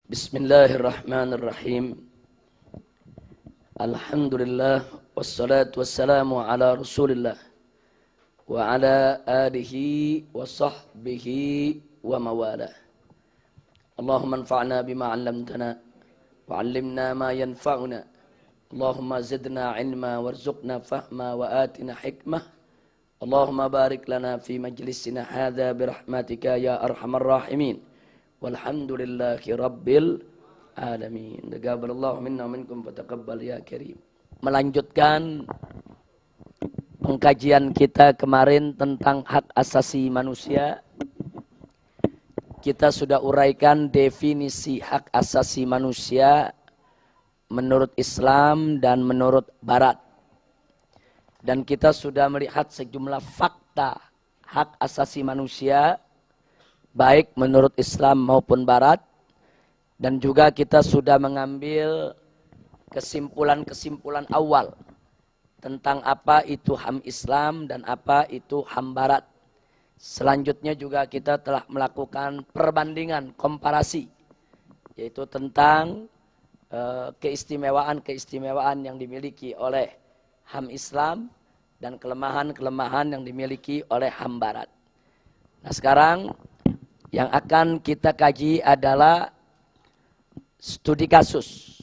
Bismillahirrahmanirrahim. Alhamdulillah wassalatu wassalamu ala Rasulillah wa ala alihi wa sahbihi wa mawalah. Allahumma anfa'na bima 'allamtana wa 'allimna ma yanfa'una. Allahumma zidna 'ilma warzuqna fahma wa atina hikmah. Allahumma barik lana fi majlisina hadza bi rahmatika ya arhamar rahimin. Walhamdulillahi rabbil alamin. Taqabbalallahu minna wa minkum fataqabbal ya karim. Melanjutkan pengkajian kita kemarin tentang hak asasi manusia. Kita sudah uraikan definisi hak asasi manusia menurut Islam dan menurut Barat. Dan kita sudah melihat sejumlah fakta hak asasi manusia baik menurut Islam maupun Barat, dan juga kita sudah mengambil kesimpulan-kesimpulan awal tentang apa itu HAM Islam dan apa itu HAM Barat. Selanjutnya juga kita telah melakukan perbandingan komparasi, yaitu tentang keistimewaan-keistimewaan yang dimiliki oleh HAM Islam dan kelemahan-kelemahan yang dimiliki oleh HAM Barat. Nah, sekarang yang akan kita kaji adalah studi kasus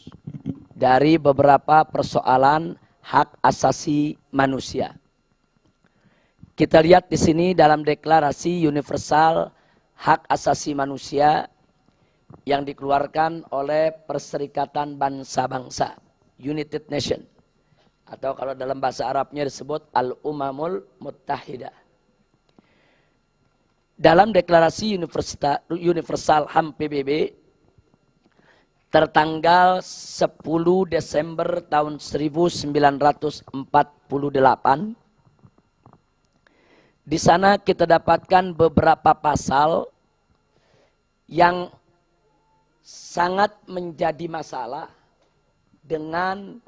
dari beberapa persoalan hak asasi manusia. Kita lihat di sini dalam Deklarasi Universal Hak Asasi Manusia yang dikeluarkan oleh Perserikatan Bangsa-Bangsa, United Nation, atau kalau dalam bahasa Arabnya disebut Al-Umamul Muttahidah. Dalam Deklarasi Universal HAM PBB tertanggal 10 Desember tahun 1948, di sana kita dapatkan beberapa pasal yang sangat menjadi masalah dengan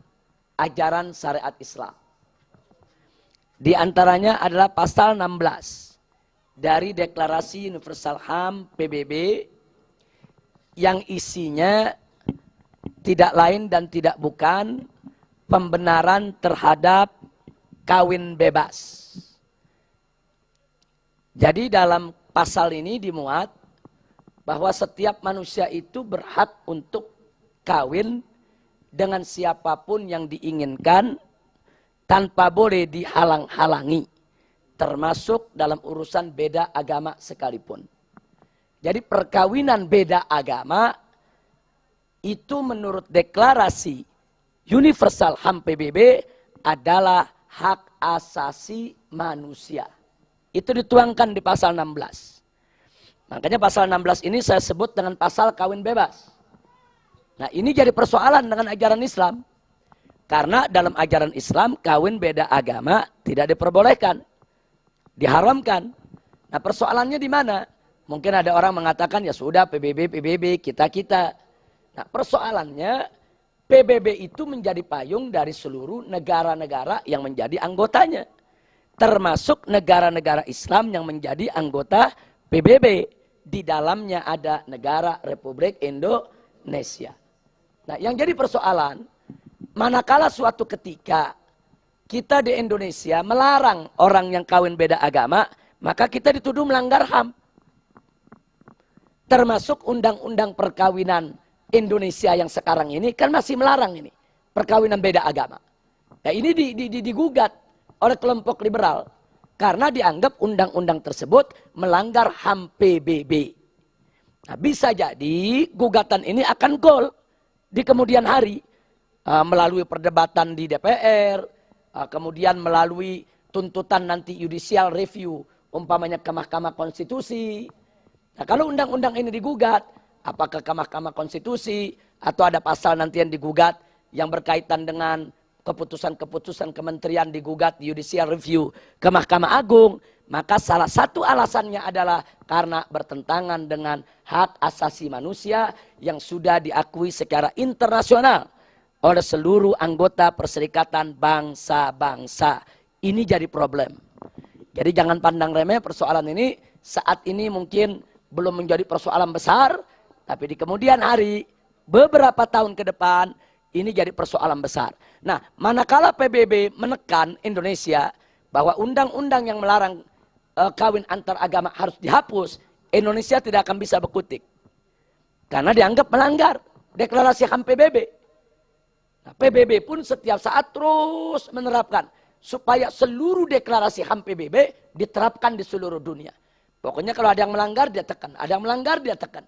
ajaran syariat Islam. Di antaranya adalah pasal 16 dari Deklarasi Universal HAM PBB yang isinya tidak lain dan tidak bukan pembenaran terhadap kawin bebas. Jadi dalam pasal ini dimuat bahwa setiap manusia itu berhak untuk kawin dengan siapapun yang diinginkan tanpa boleh dihalang-halangi, termasuk dalam urusan beda agama sekalipun. Jadi perkawinan beda agama itu menurut Deklarasi Universal HAM PBB adalah hak asasi manusia. Itu dituangkan di pasal 16. Makanya pasal 16 ini saya sebut dengan pasal kawin bebas. Nah, ini jadi persoalan dengan ajaran Islam. Karena dalam ajaran Islam kawin beda agama tidak diperbolehkan, diharamkan. Nah, persoalannya di mana? Mungkin ada orang mengatakan ya sudah PBB kita. Nah, persoalannya PBB itu menjadi payung dari seluruh negara-negara yang menjadi anggotanya. Termasuk negara-negara Islam yang menjadi anggota PBB. Di dalamnya ada negara Republik Indonesia. Nah, yang jadi persoalan, manakala suatu ketika kita di Indonesia melarang orang yang kawin beda agama, maka kita dituduh melanggar HAM. Termasuk undang-undang perkawinan Indonesia yang sekarang ini kan masih melarang ini perkawinan beda agama. Nah, ini digugat oleh kelompok liberal karena dianggap undang-undang tersebut melanggar HAM PBB. Nah, bisa jadi gugatan ini akan gol di kemudian hari melalui perdebatan di DPR, kemudian melalui tuntutan nanti judicial review, umpamanya ke Mahkamah Konstitusi. Nah, kalau undang-undang ini digugat, apakah ke Mahkamah Konstitusi atau ada pasal nanti yang digugat yang berkaitan dengan keputusan-keputusan kementerian digugat judicial review ke Mahkamah Agung, maka salah satu alasannya adalah karena bertentangan dengan hak asasi manusia yang sudah diakui secara internasional oleh seluruh anggota Perserikatan Bangsa-Bangsa. Ini jadi problem. Jadi jangan pandang remeh persoalan ini. Saat ini mungkin belum menjadi persoalan besar, Tapi di kemudian hari, beberapa tahun ke depan, ini jadi persoalan besar. Nah, manakala PBB menekan Indonesia bahwa undang-undang yang melarang kawin antar agama harus dihapus, Indonesia tidak akan bisa berkutik. Karena dianggap melanggar deklarasi HAM PBB. Nah, PBB pun setiap saat terus menerapkan supaya seluruh deklarasi HAM PBB diterapkan di seluruh dunia. Pokoknya kalau ada yang melanggar dia tekan, ada yang melanggar dia tekan.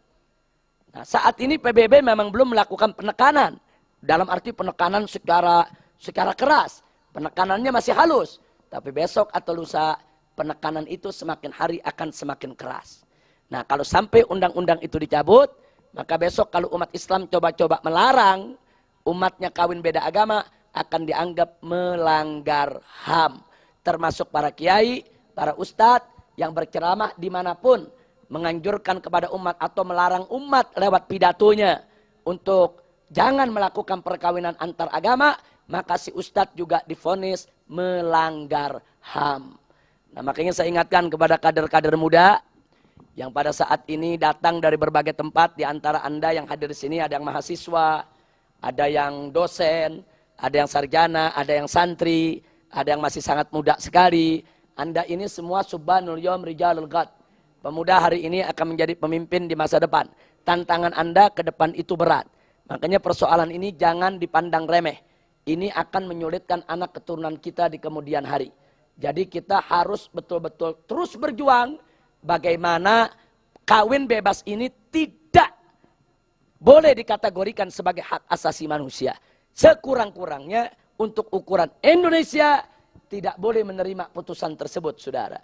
Nah, saat ini PBB memang belum melakukan penekanan. Dalam arti penekanan secara keras. Penekanannya masih halus. Tapi besok atau lusa penekanan itu semakin hari akan semakin keras. Nah, kalau sampai undang-undang itu dicabut, maka besok kalau umat Islam coba-coba melarang umatnya kawin beda agama, akan dianggap melanggar HAM. Termasuk para kiai, para ustadz yang berceramah dimanapun, menganjurkan kepada umat atau melarang umat lewat pidatonya untuk jangan melakukan perkawinan antar agama, maka si ustadz juga divonis melanggar HAM. Nah, makanya saya ingatkan kepada kader-kader muda yang pada saat ini datang dari berbagai tempat. Di antara Anda yang hadir di sini ada yang mahasiswa, ada yang dosen, ada yang sarjana, ada yang santri, ada yang masih sangat muda sekali. Anda ini semua subhanul yawm rijalul ghad. Pemuda hari ini akan menjadi pemimpin di masa depan. Tantangan Anda ke depan itu berat. Makanya persoalan ini jangan dipandang remeh. Ini akan menyulitkan anak keturunan kita di kemudian hari. Jadi kita harus betul-betul terus berjuang bagaimana kawin bebas ini tidak boleh dikategorikan sebagai hak asasi manusia. Sekurang-kurangnya untuk ukuran Indonesia tidak boleh menerima putusan tersebut, saudara.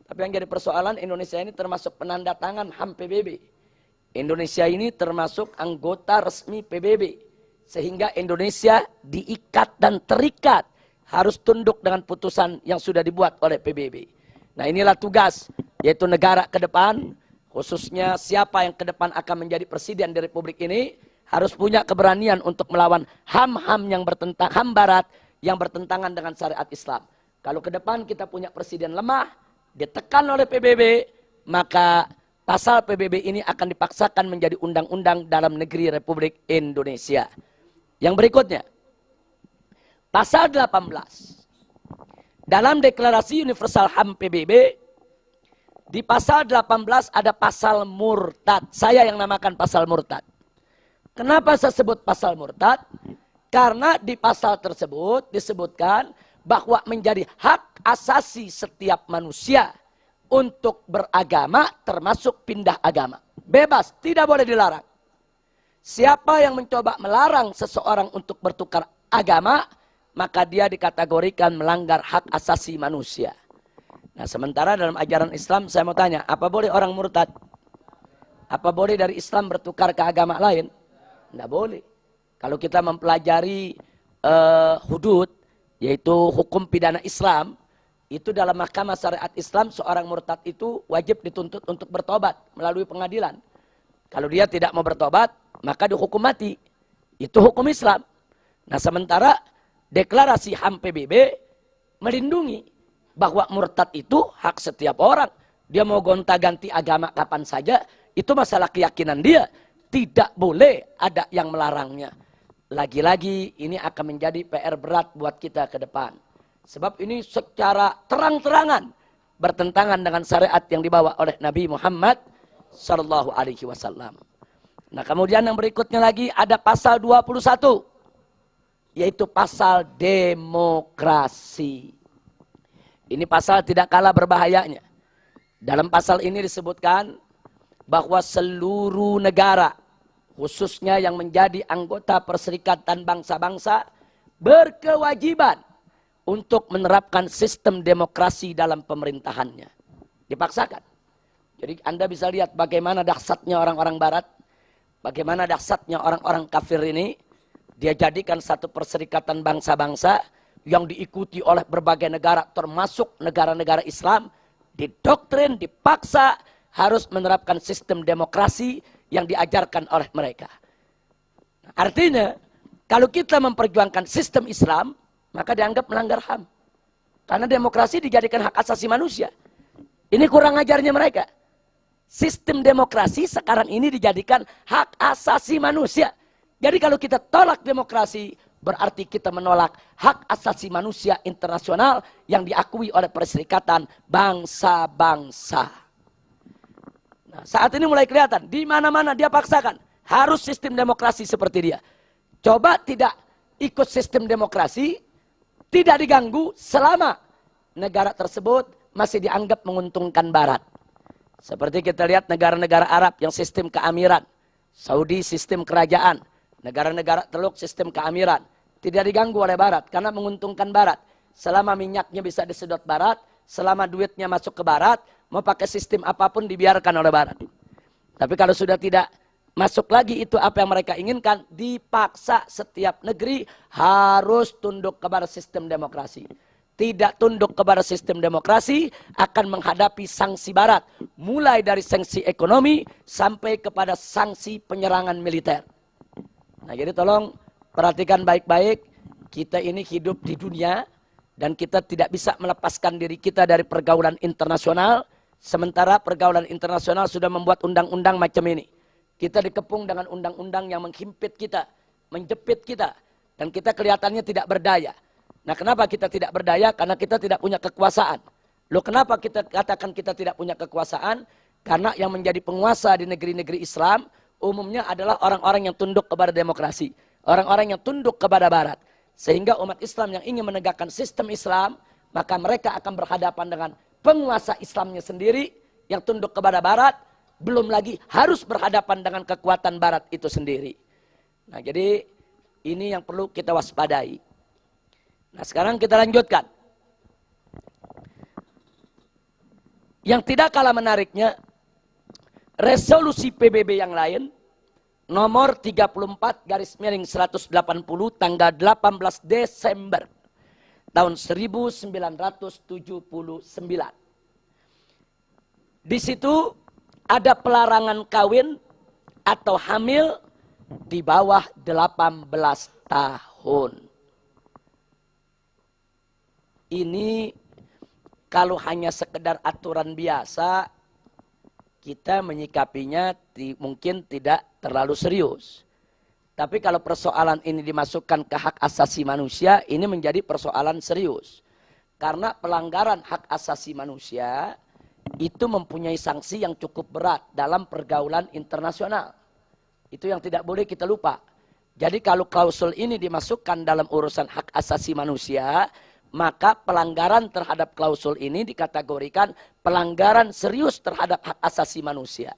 Tapi yang jadi persoalan, Indonesia ini termasuk penanda tangan HAM PBB. Indonesia ini termasuk anggota resmi PBB. Sehingga Indonesia diikat dan terikat. Harus tunduk dengan putusan yang sudah dibuat oleh PBB. Nah, inilah tugas, yaitu negara ke depan, khususnya siapa yang ke depan akan menjadi presiden di Republik ini, harus punya keberanian untuk melawan HAM-HAM yang bertentang, HAM barat yang bertentangan dengan syariat Islam. Kalau ke depan kita punya presiden lemah, ditekan oleh PBB, maka pasal PBB ini akan dipaksakan menjadi undang-undang dalam negeri Republik Indonesia. Yang berikutnya, pasal 18. Dalam deklarasi universal HAM PBB, di pasal 18 ada pasal murtad. Saya yang namakan pasal murtad. Kenapa saya sebut pasal murtad? Karena di pasal tersebut disebutkan bahwa menjadi hak asasi setiap manusia untuk beragama termasuk pindah agama. Bebas, tidak boleh dilarang. Siapa yang mencoba melarang seseorang untuk bertukar agama, maka dia dikategorikan melanggar hak asasi manusia. Nah, sementara dalam ajaran Islam saya mau tanya, apa boleh orang murtad? Apa boleh dari Islam bertukar ke agama lain? Tidak boleh. Kalau kita mempelajari hudud, yaitu hukum pidana Islam, itu dalam mahkamah syariat Islam seorang murtad itu wajib dituntut untuk bertobat melalui pengadilan. Kalau dia tidak mau bertobat, maka dihukum mati. Itu hukum Islam. Nah, sementara deklarasi HAM PBB melindungi bahwa murtad itu hak setiap orang. Dia mau gonta-ganti agama kapan saja, itu masalah keyakinan dia. Tidak boleh ada yang melarangnya. Lagi-lagi ini akan menjadi PR berat buat kita ke depan. Sebab ini secara terang-terangan bertentangan dengan syariat yang dibawa oleh Nabi Muhammad Sallallahu Alaihi Wasallam. Nah, kemudian yang berikutnya lagi ada pasal 21. Yaitu pasal demokrasi. Ini pasal tidak kalah berbahayanya. Dalam pasal ini disebutkan bahwa seluruh negara, khususnya yang menjadi anggota Perserikatan Bangsa-Bangsa, berkewajiban untuk menerapkan sistem demokrasi dalam pemerintahannya. Dipaksakan. Jadi Anda bisa lihat bagaimana dahsyatnya orang-orang barat, bagaimana dahsyatnya orang-orang kafir ini. Dia jadikan satu perserikatan bangsa-bangsa yang diikuti oleh berbagai negara, termasuk negara-negara Islam, didoktrin, dipaksa harus menerapkan sistem demokrasi yang diajarkan oleh mereka. Artinya, kalau kita memperjuangkan sistem Islam, maka dianggap melanggar HAM. Karena demokrasi dijadikan hak asasi manusia. Ini kurang ajarnya mereka. Sistem demokrasi sekarang ini dijadikan hak asasi manusia. Jadi kalau kita tolak demokrasi, berarti kita menolak hak asasi manusia internasional yang diakui oleh Perserikatan Bangsa-Bangsa. Nah, saat ini mulai kelihatan, di mana-mana dia paksakan, harus sistem demokrasi seperti dia. Coba tidak ikut sistem demokrasi, tidak diganggu selama negara tersebut masih dianggap menguntungkan Barat. Seperti kita lihat negara-negara Arab yang sistem keamiran. Saudi sistem kerajaan. Negara-negara Teluk sistem keamiran. Tidak diganggu oleh Barat karena menguntungkan Barat. Selama minyaknya bisa disedot Barat, selama duitnya masuk ke Barat, mau pakai sistem apapun dibiarkan oleh Barat. Tapi kalau sudah tidak masuk lagi itu apa yang mereka inginkan, dipaksa setiap negeri harus tunduk kepada sistem demokrasi. Tidak tunduk kepada sistem demokrasi akan menghadapi sanksi Barat. Mulai dari sanksi ekonomi sampai kepada sanksi penyerangan militer. Nah jadi tolong perhatikan baik-baik. Kita ini hidup di dunia dan kita tidak bisa melepaskan diri kita dari pergaulan internasional. Sementara pergaulan internasional sudah membuat undang-undang macam ini. Kita dikepung dengan undang-undang yang menghimpit kita, menjepit kita. Dan kita kelihatannya tidak berdaya. Nah kenapa kita tidak berdaya? Karena kita tidak punya kekuasaan. Loh kenapa kita katakan kita tidak punya kekuasaan? Karena yang menjadi penguasa di negeri-negeri Islam umumnya adalah orang-orang yang tunduk kepada demokrasi. Orang-orang yang tunduk kepada Barat. Sehingga umat Islam yang ingin menegakkan sistem Islam, maka mereka akan berhadapan dengan penguasa Islamnya sendiri yang tunduk kepada Barat. Belum lagi harus berhadapan dengan kekuatan Barat itu sendiri. Nah jadi ini yang perlu kita waspadai. Nah sekarang kita lanjutkan. Yang tidak kalah menariknya, resolusi PBB yang lain, nomor 34/180 tanggal 18 Desember tahun 1979. Di situ ada pelarangan kawin atau hamil di bawah 18 tahun. Ini kalau hanya sekedar aturan biasa, kita menyikapinya mungkin tidak terlalu serius. Tapi kalau persoalan ini dimasukkan ke hak asasi manusia, ini menjadi persoalan serius. Karena pelanggaran hak asasi manusia itu mempunyai sanksi yang cukup berat dalam pergaulan internasional. Itu yang tidak boleh kita lupa. Jadi kalau klausul ini dimasukkan dalam urusan hak asasi manusia, maka pelanggaran terhadap klausul ini dikategorikan pelanggaran serius terhadap hak asasi manusia.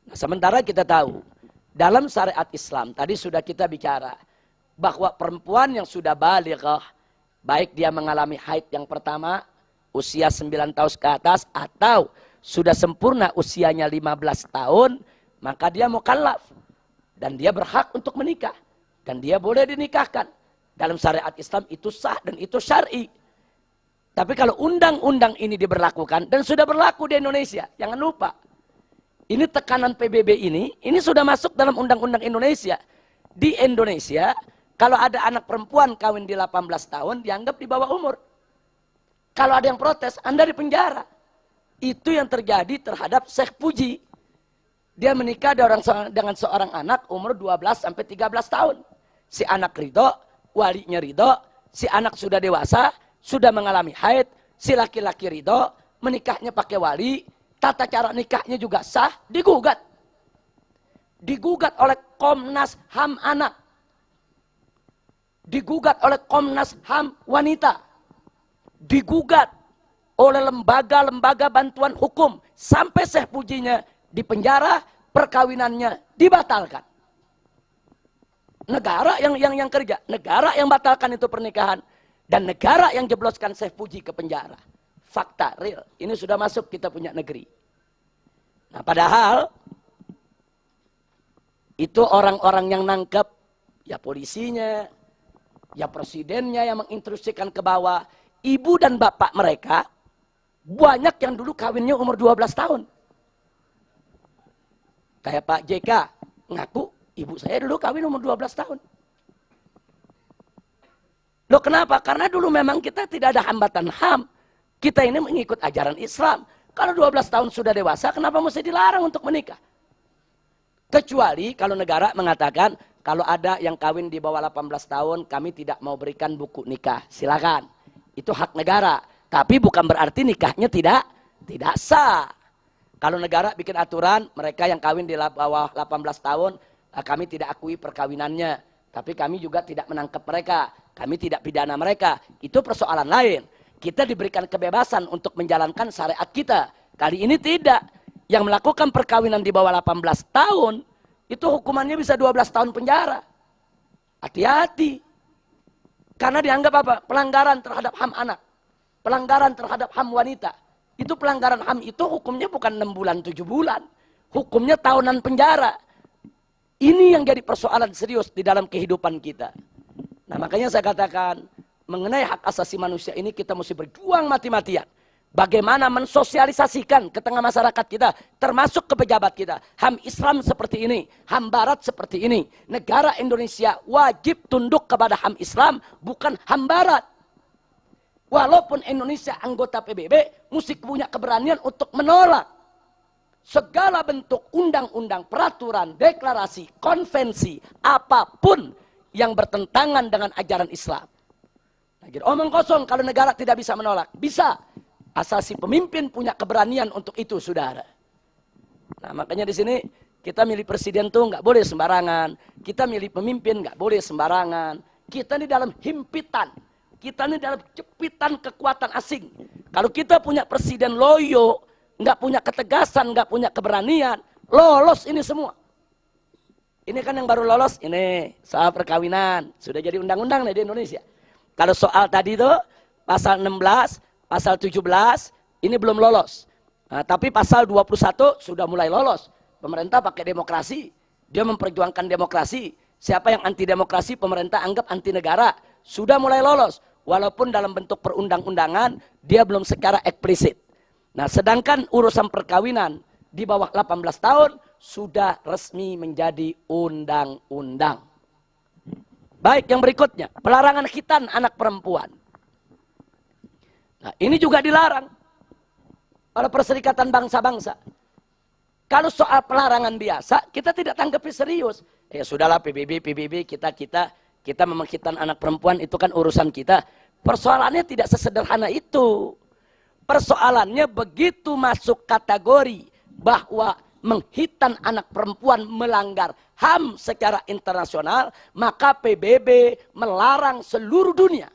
Nah, sementara kita tahu, dalam syariat Islam, tadi sudah kita bicara, bahwa perempuan yang sudah balighah, baik dia mengalami haid yang pertama, usia 9 tahun ke atas, atau sudah sempurna usianya 15 tahun, maka dia mukallaf. Dan dia berhak untuk menikah. Dan dia boleh dinikahkan. Dalam syariat Islam itu sah dan itu syar'i. Tapi kalau undang-undang ini diberlakukan dan sudah berlaku di Indonesia, jangan lupa. Ini tekanan PBB ini sudah masuk dalam undang-undang Indonesia. Di Indonesia, kalau ada anak perempuan kawin di 18 tahun, dianggap di bawah umur. Kalau ada yang protes, Anda dipenjara. Itu yang terjadi terhadap Syekh Puji. Dia menikah dengan seorang anak umur 12 sampai 13 tahun. Si anak ridho, walinya ridho, si anak sudah dewasa, sudah mengalami haid, si laki-laki ridho, menikahnya pakai wali, tata cara nikahnya juga sah, digugat. Digugat oleh Komnas HAM Anak. Digugat oleh Komnas HAM Wanita. Digugat oleh lembaga-lembaga bantuan hukum. Sampai Syekh Pujinya dipenjara, perkawinannya dibatalkan. Negara yang kerja, negara yang batalkan itu pernikahan, dan negara yang jebloskan Syekh Puji ke penjara. Fakta real, ini sudah masuk kita punya negeri. Nah, padahal itu orang-orang yang nangkep, ya polisinya, ya presidennya yang menginstruksikan ke bawah, ibu dan bapak mereka banyak yang dulu kawinnya umur 12 tahun. Kayak Pak JK ngaku, ibu saya dulu kawin umur 12 tahun. Loh kenapa? Karena dulu memang kita tidak ada hambatan HAM. Kita ini mengikut ajaran Islam. Kalau 12 tahun sudah dewasa, kenapa mesti dilarang untuk menikah? Kecuali kalau negara mengatakan, kalau ada yang kawin di bawah 18 tahun, kami tidak mau berikan buku nikah. Silakan. Itu hak negara. Tapi bukan berarti nikahnya tidak sah. Kalau negara bikin aturan, mereka yang kawin di bawah 18 tahun, kami tidak akui perkawinannya. Tapi kami juga tidak menangkap mereka. Kami tidak pidana mereka. Itu persoalan lain. Kita diberikan kebebasan untuk menjalankan syariat kita. Kali ini tidak. Yang melakukan perkawinan di bawah 18 tahun, itu hukumannya bisa 12 tahun penjara. Hati-hati. Karena dianggap apa? Pelanggaran terhadap HAM anak. Pelanggaran terhadap HAM wanita. Itu pelanggaran HAM itu hukumnya bukan 6 bulan, 7 bulan. Hukumnya tahunan penjara. Ini yang jadi persoalan serius di dalam kehidupan kita. Nah, makanya saya katakan, mengenai hak asasi manusia ini kita mesti berjuang mati-matian. Bagaimana mensosialisasikan ke tengah masyarakat kita, termasuk ke pejabat kita. HAM Islam seperti ini, HAM Barat seperti ini. Negara Indonesia wajib tunduk kepada HAM Islam, bukan HAM Barat. Walaupun Indonesia anggota PBB, mesti punya keberanian untuk menolak segala bentuk undang-undang, peraturan, deklarasi, konvensi, apapun yang bertentangan dengan ajaran Islam. Nah, jadi omong kosong kalau negara tidak bisa menolak. Bisa. Asal si pemimpin punya keberanian untuk itu, saudara. Nah, makanya di sini kita milih presiden tuh nggak boleh sembarangan. Kita milih pemimpin nggak boleh sembarangan. Kita ini dalam himpitan. Kita ini dalam jepitan kekuatan asing. Kalau kita punya presiden loyo, nggak punya ketegasan, nggak punya keberanian, lolos ini semua. Ini kan yang baru lolos, ini soal perkawinan. Sudah jadi undang-undang nih di Indonesia. Kalau soal tadi itu, pasal 16, pasal 17, ini belum lolos. Nah, tapi pasal 21 sudah mulai lolos. Pemerintah pakai demokrasi. Dia memperjuangkan demokrasi. Siapa yang anti demokrasi, pemerintah anggap anti negara. Sudah mulai lolos. Walaupun dalam bentuk perundang-undangan, dia belum secara eksplisit. Nah, sedangkan urusan perkawinan di bawah 18 tahun, sudah resmi menjadi undang-undang. Baik, yang berikutnya, pelarangan khitan anak perempuan. Nah, ini juga dilarang oleh Perserikatan Bangsa-Bangsa. Kalau soal pelarangan biasa, kita tidak tanggapi serius. Ya sudahlah, PBB, kita memang khitan anak perempuan, itu kan urusan kita. Persoalannya tidak sesederhana itu. Persoalannya begitu masuk kategori bahwa menghitan anak perempuan melanggar HAM secara internasional, maka PBB melarang seluruh dunia.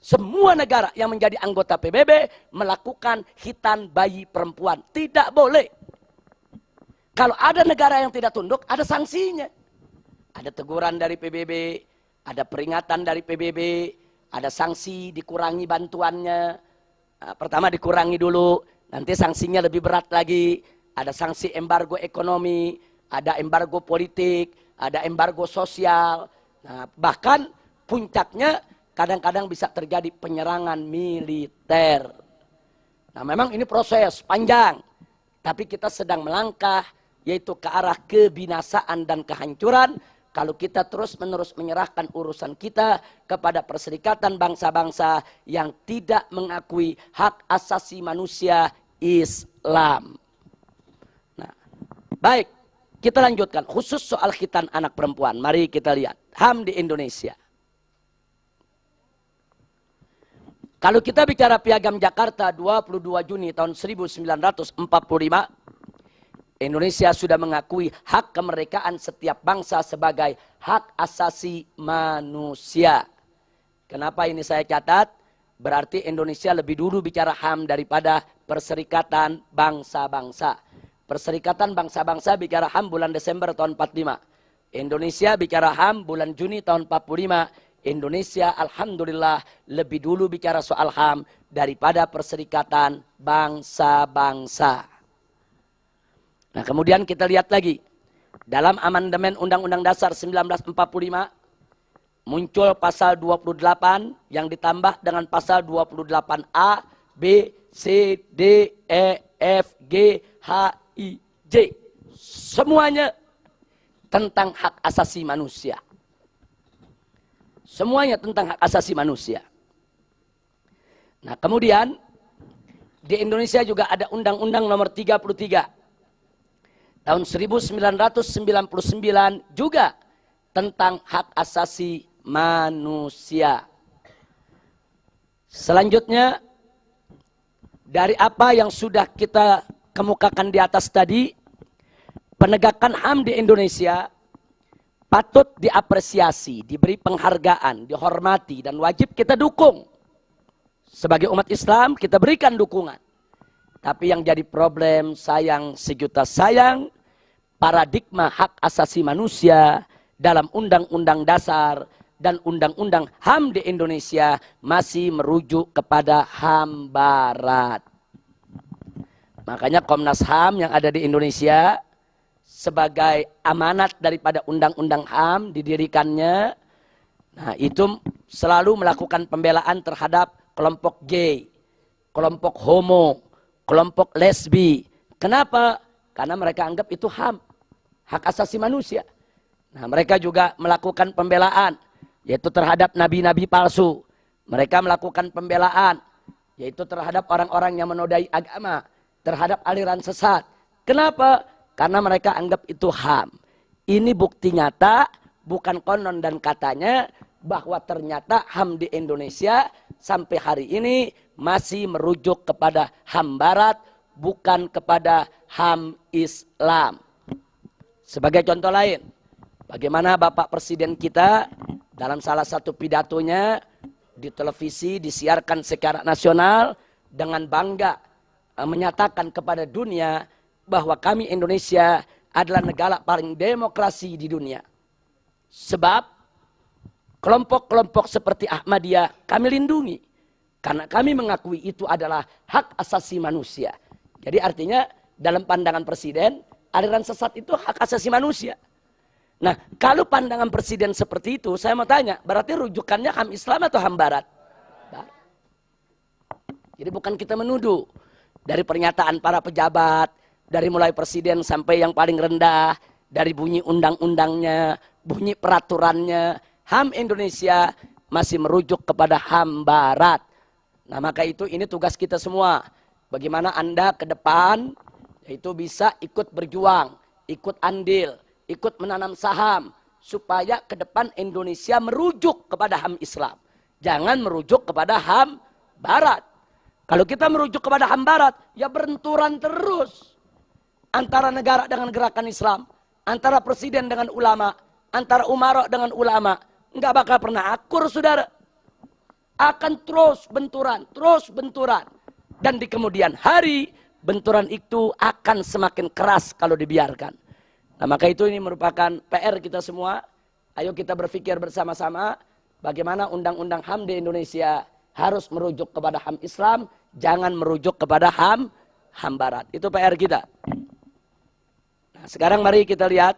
Semua negara yang menjadi anggota PBB melakukan khitan bayi perempuan. Tidak boleh. Kalau ada negara yang tidak tunduk, ada sanksinya. Ada teguran dari PBB, ada peringatan dari PBB, ada sanksi, dikurangi bantuannya. Nah, pertama dikurangi dulu, nanti sanksinya lebih berat lagi. Ada sanksi embargo ekonomi, ada embargo politik, ada embargo sosial. Nah, bahkan puncaknya kadang-kadang bisa terjadi penyerangan militer. Nah, memang ini proses panjang. Tapi kita sedang melangkah, yaitu ke arah kebinasaan dan kehancuran. Kalau kita terus-menerus menyerahkan urusan kita kepada Perserikatan Bangsa-Bangsa yang tidak mengakui hak asasi manusia Islam. Nah, baik, kita lanjutkan. Khusus soal khitan anak perempuan. Mari kita lihat HAM di Indonesia. Kalau kita bicara Piagam Jakarta 22 Juni tahun 1945, Indonesia sudah mengakui hak kemerdekaan setiap bangsa sebagai hak asasi manusia. Kenapa ini saya catat? Berarti Indonesia lebih dulu bicara HAM daripada Perserikatan Bangsa-Bangsa. Perserikatan Bangsa-Bangsa bicara HAM bulan Desember tahun 45. Indonesia bicara HAM bulan Juni tahun 45. Indonesia alhamdulillah lebih dulu bicara soal HAM daripada Perserikatan Bangsa-Bangsa. Nah, kemudian kita lihat lagi. Dalam amandemen Undang-Undang Dasar 1945 muncul pasal 28 yang ditambah dengan pasal 28A, B, C, D, E, F, G, H, I, J. Semuanya tentang hak asasi manusia. Semuanya tentang hak asasi manusia. Nah, kemudian di Indonesia juga ada Undang-Undang nomor 33 tahun 1999 juga tentang hak asasi manusia. Selanjutnya, dari apa yang sudah kita kemukakan di atas tadi, penegakan HAM di Indonesia patut diapresiasi, diberi penghargaan, dihormati, dan wajib kita dukung. Sebagai umat Islam, kita berikan dukungan. Tapi yang jadi problem, sayang sejuta sayang, paradigma hak asasi manusia dalam Undang-Undang Dasar dan Undang-Undang HAM di Indonesia masih merujuk kepada HAM Barat. Makanya Komnas HAM yang ada di Indonesia sebagai amanat daripada Undang-Undang HAM didirikannya, nah itu selalu melakukan pembelaan terhadap kelompok gay, kelompok homo, kelompok lesbi. Kenapa? Karena mereka anggap itu HAM, hak asasi manusia. Nah, mereka juga melakukan pembelaan, yaitu terhadap nabi-nabi palsu. Mereka melakukan pembelaan, yaitu terhadap orang-orang yang menodai agama, terhadap aliran sesat. Kenapa? Karena mereka anggap itu HAM. Ini bukti nyata, bukan konon dan katanya, bahwa ternyata HAM di Indonesia sampai hari ini masih merujuk kepada HAM Barat, bukan kepada HAM Islam. Sebagai contoh lain, bagaimana Bapak Presiden kita dalam salah satu pidatonya di televisi disiarkan secara nasional dengan bangga menyatakan kepada dunia bahwa kami Indonesia adalah negara paling demokrasi di dunia. Sebab kelompok-kelompok seperti Ahmadiyah kami lindungi. Karena kami mengakui itu adalah hak asasi manusia. Jadi artinya dalam pandangan Presiden, aliran sesat itu hak asasi manusia. Nah, kalau pandangan Presiden seperti itu, saya mau tanya, berarti rujukannya HAM Islam atau HAM Barat? Barat. Jadi bukan kita menuduh. Dari pernyataan para pejabat, dari mulai Presiden sampai yang paling rendah, dari bunyi undang-undangnya, bunyi peraturannya, HAM Indonesia masih merujuk kepada HAM Barat. Nah, maka itu ini tugas kita semua. Bagaimana Anda ke depan, yaitu bisa ikut berjuang, ikut andil, ikut menanam saham, supaya ke depan Indonesia merujuk kepada HAM Islam. Jangan merujuk kepada HAM Barat. Kalau kita merujuk kepada HAM Barat, ya benturan terus. Antara negara dengan gerakan Islam, antara presiden dengan ulama, antara umarok dengan ulama. Enggak bakal pernah akur, saudara. Akan terus benturan, terus benturan. Dan di kemudian hari, benturan itu akan semakin keras kalau dibiarkan. Nah, maka itu ini merupakan PR kita semua. Ayo kita berpikir bersama-sama bagaimana undang-undang HAM di Indonesia harus merujuk kepada HAM Islam, jangan merujuk kepada HAM Barat. Itu PR kita. Nah, sekarang mari kita lihat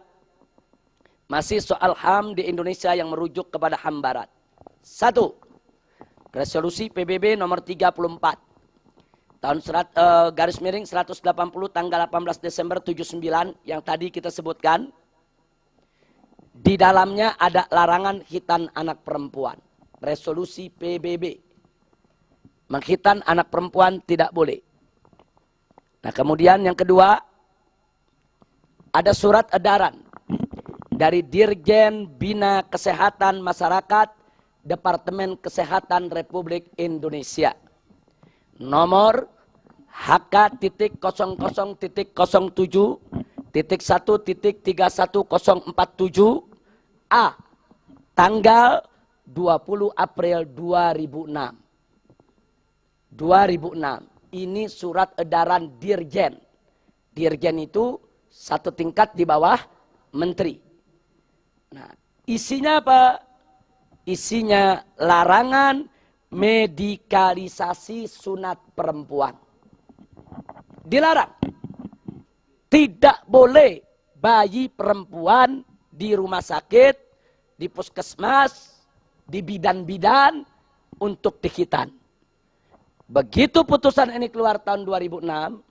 masih soal HAM di Indonesia yang merujuk kepada HAM Barat. 1. Resolusi PBB nomor 34. Tahun garis miring 180 tanggal 18 Desember 79 yang tadi kita sebutkan. Di dalamnya ada larangan khitan anak perempuan. Resolusi PBB. Mengkhitan anak perempuan tidak boleh. Nah, kemudian yang kedua, ada surat edaran dari Dirjen Bina Kesehatan Masyarakat Departemen Kesehatan Republik Indonesia. Nomor HK.07.1.31047 A tanggal 20 April 2006. 2006. Ini surat edaran Dirjen. Dirjen itu satu tingkat di bawah menteri. Nah, isinya apa? Isinya larangan medikalisasi sunat perempuan. Dilarang. Tidak boleh bayi perempuan di rumah sakit, di puskesmas, di bidan-bidan untuk dikhitan. Begitu putusan ini keluar tahun 2006,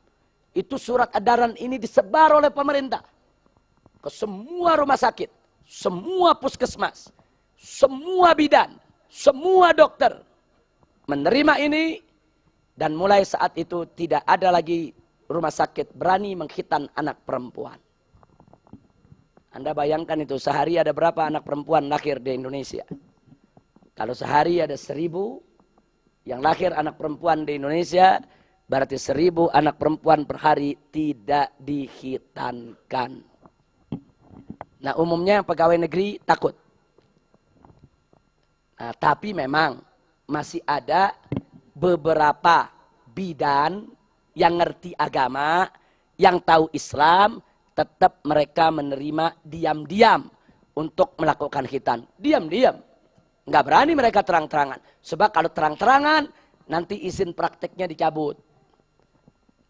itu surat edaran ini disebar oleh pemerintah ke semua rumah sakit, semua puskesmas, semua bidan, semua dokter menerima ini Dan mulai saat itu tidak ada lagi rumah sakit berani menghitan anak perempuan. Anda bayangkan itu, sehari ada berapa anak perempuan lahir di Indonesia? Kalau sehari ada 1.000 yang lahir anak perempuan di Indonesia, berarti 1.000 anak perempuan per hari tidak dihitankan. Nah, umumnya pegawai negeri takut. Nah, tapi memang masih ada beberapa bidan yang ngerti agama, yang tahu Islam, tetap mereka menerima diam-diam untuk melakukan khitan. Diam-diam. Nggak berani mereka terang-terangan. Sebab kalau terang-terangan, nanti izin prakteknya dicabut.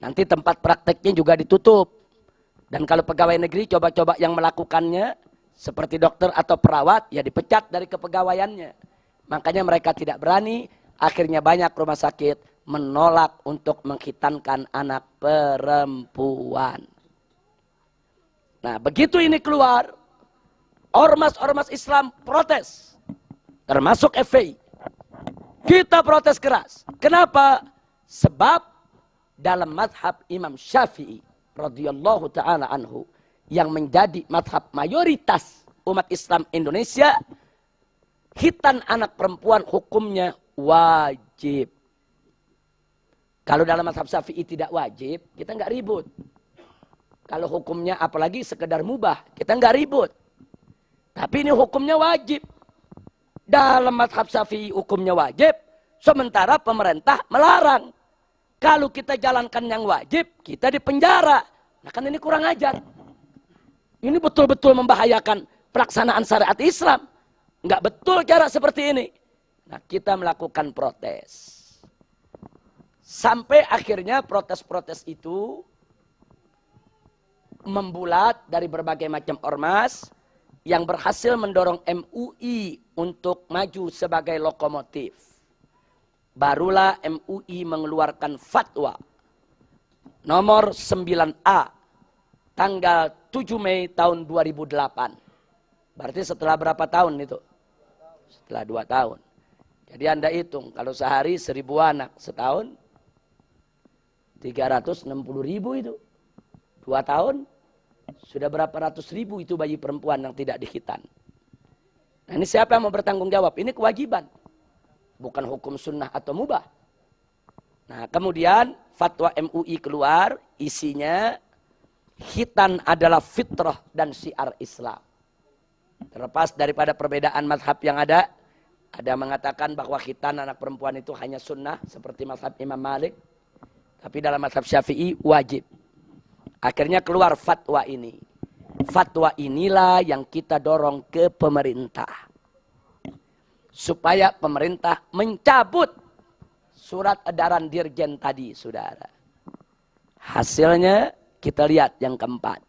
Nanti tempat prakteknya juga ditutup. Dan kalau pegawai negeri coba-coba yang melakukannya, seperti dokter atau perawat, ya dipecat dari kepegawaiannya. Makanya mereka tidak berani, akhirnya banyak rumah sakit menolak untuk menghitankan anak perempuan. Nah, begitu ini keluar, ormas-ormas Islam protes, termasuk FPI. Kita protes keras. Kenapa? Sebab dalam mazhab Imam Syafi'i radhiyallahu ta'ala anhu, yang menjadi mazhab mayoritas umat Islam Indonesia, khitan anak perempuan hukumnya wajib. Kalau dalam mazhab Syafi'i tidak wajib, kita nggak ribut. Kalau hukumnya apalagi sekedar mubah, kita nggak ribut. Tapi ini hukumnya wajib. Dalam mazhab Syafi'i hukumnya wajib, sementara pemerintah melarang. Kalau kita jalankan yang wajib, kita dipenjara. Nah kan ini kurang ajar. Ini betul-betul membahayakan pelaksanaan syariat Islam. Nggak betul cara seperti ini. Nah, kita melakukan protes. Sampai akhirnya protes-protes itu membulat dari berbagai macam ormas yang berhasil mendorong MUI untuk maju sebagai lokomotif. Barulah MUI mengeluarkan fatwa nomor 9A tanggal 7 Mei tahun 2008. Berarti setelah berapa tahun itu? Setelah 2 tahun. Jadi Anda hitung, kalau sehari 1.000 anak, setahun 360.000 itu. 2 tahun, sudah berapa ratus ribu itu bayi perempuan yang tidak dikhitan. Nah ini siapa yang mau bertanggung jawab? Ini kewajiban. Bukan hukum sunnah atau mubah. Nah kemudian fatwa MUI keluar, isinya khitan adalah fitrah dan syiar Islam. Terlepas daripada perbedaan mazhab yang ada mengatakan bahwa khitan anak perempuan itu hanya sunnah seperti mazhab Imam Malik, tapi dalam mazhab Syafi'i wajib. Akhirnya keluar fatwa ini. Fatwa inilah yang kita dorong ke pemerintah, supaya pemerintah mencabut surat edaran dirjen tadi, saudara. Hasilnya kita lihat yang keempat.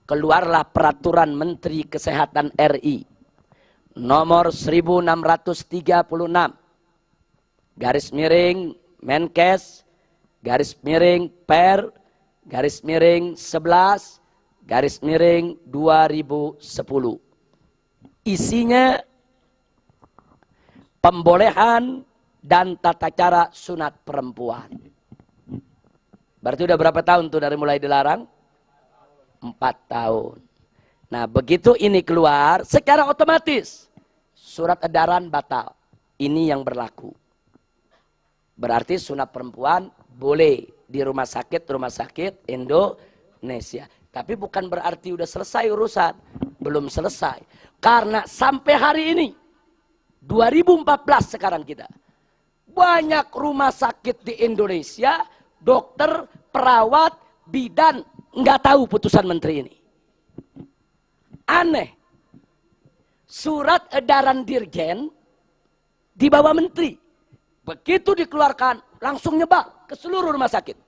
Keluarlah peraturan Menteri Kesehatan RI nomor 1636 garis miring Menkes garis miring Per garis miring 11 garis miring 2010. Isinya pembolehan dan tata cara sunat perempuan. Berarti udah berapa tahun tuh dari mulai dilarang? 4 tahun. Nah begitu ini keluar, secara otomatis surat edaran batal. Ini yang berlaku. Berarti sunat perempuan boleh di rumah sakit Indonesia. Tapi bukan berarti udah selesai urusan. Belum selesai. Karena sampai hari ini, 2014 sekarang kita, banyak rumah sakit di Indonesia, dokter, perawat, bidan, nggak tahu putusan menteri ini. Aneh. Surat edaran dirjen di bawah menteri. Begitu dikeluarkan, langsung nyebar ke seluruh rumah sakit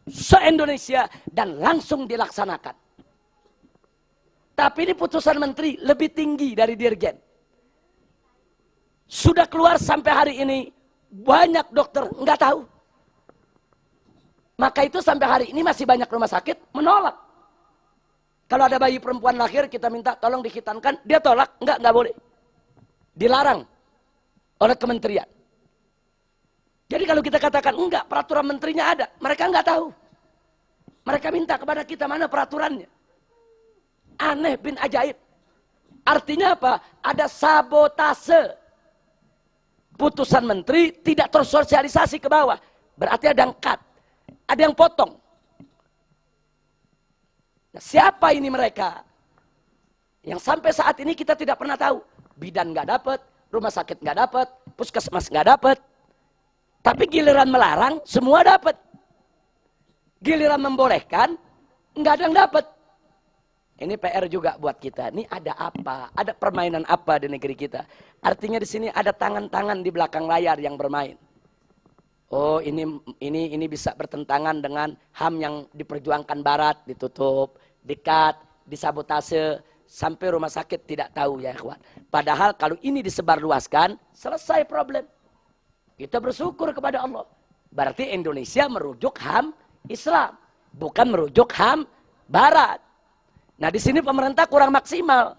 se-Indonesia dan langsung dilaksanakan. Tapi ini putusan menteri lebih tinggi dari dirjen. Sudah keluar sampai hari ini, banyak dokter nggak tahu. Maka itu sampai hari ini masih banyak rumah sakit menolak. Kalau ada bayi perempuan lahir, kita minta tolong dikhitankan, dia tolak, nggak boleh. Dilarang oleh kementerian. Jadi kalau kita katakan enggak, peraturan menterinya ada, mereka enggak tahu. Mereka minta kepada kita mana peraturannya. Aneh bin ajaib. Artinya apa? Ada sabotase. Putusan menteri tidak tersosialisasi ke bawah. Berarti ada yang cut. Ada yang potong. Nah, siapa ini mereka? Yang sampai saat ini kita tidak pernah tahu. Bidan nggak dapat, rumah sakit nggak dapat, puskesmas nggak dapat. Tapi giliran melarang, semua dapat. Giliran membolehkan, nggak ada yang dapat. Ini PR juga buat kita. Ini ada apa? Ada permainan apa di negeri kita? Artinya di sini ada tangan-tangan di belakang layar yang bermain. Oh, ini bisa bertentangan dengan HAM yang diperjuangkan Barat, ditutup, dikat, disabotase, sampai rumah sakit tidak tahu ya ikhwan. Padahal kalau ini disebarluaskan, selesai problem. Kita bersyukur kepada Allah. Berarti Indonesia merujuk HAM Islam, bukan merujuk HAM Barat. Nah di sini pemerintah kurang maksimal.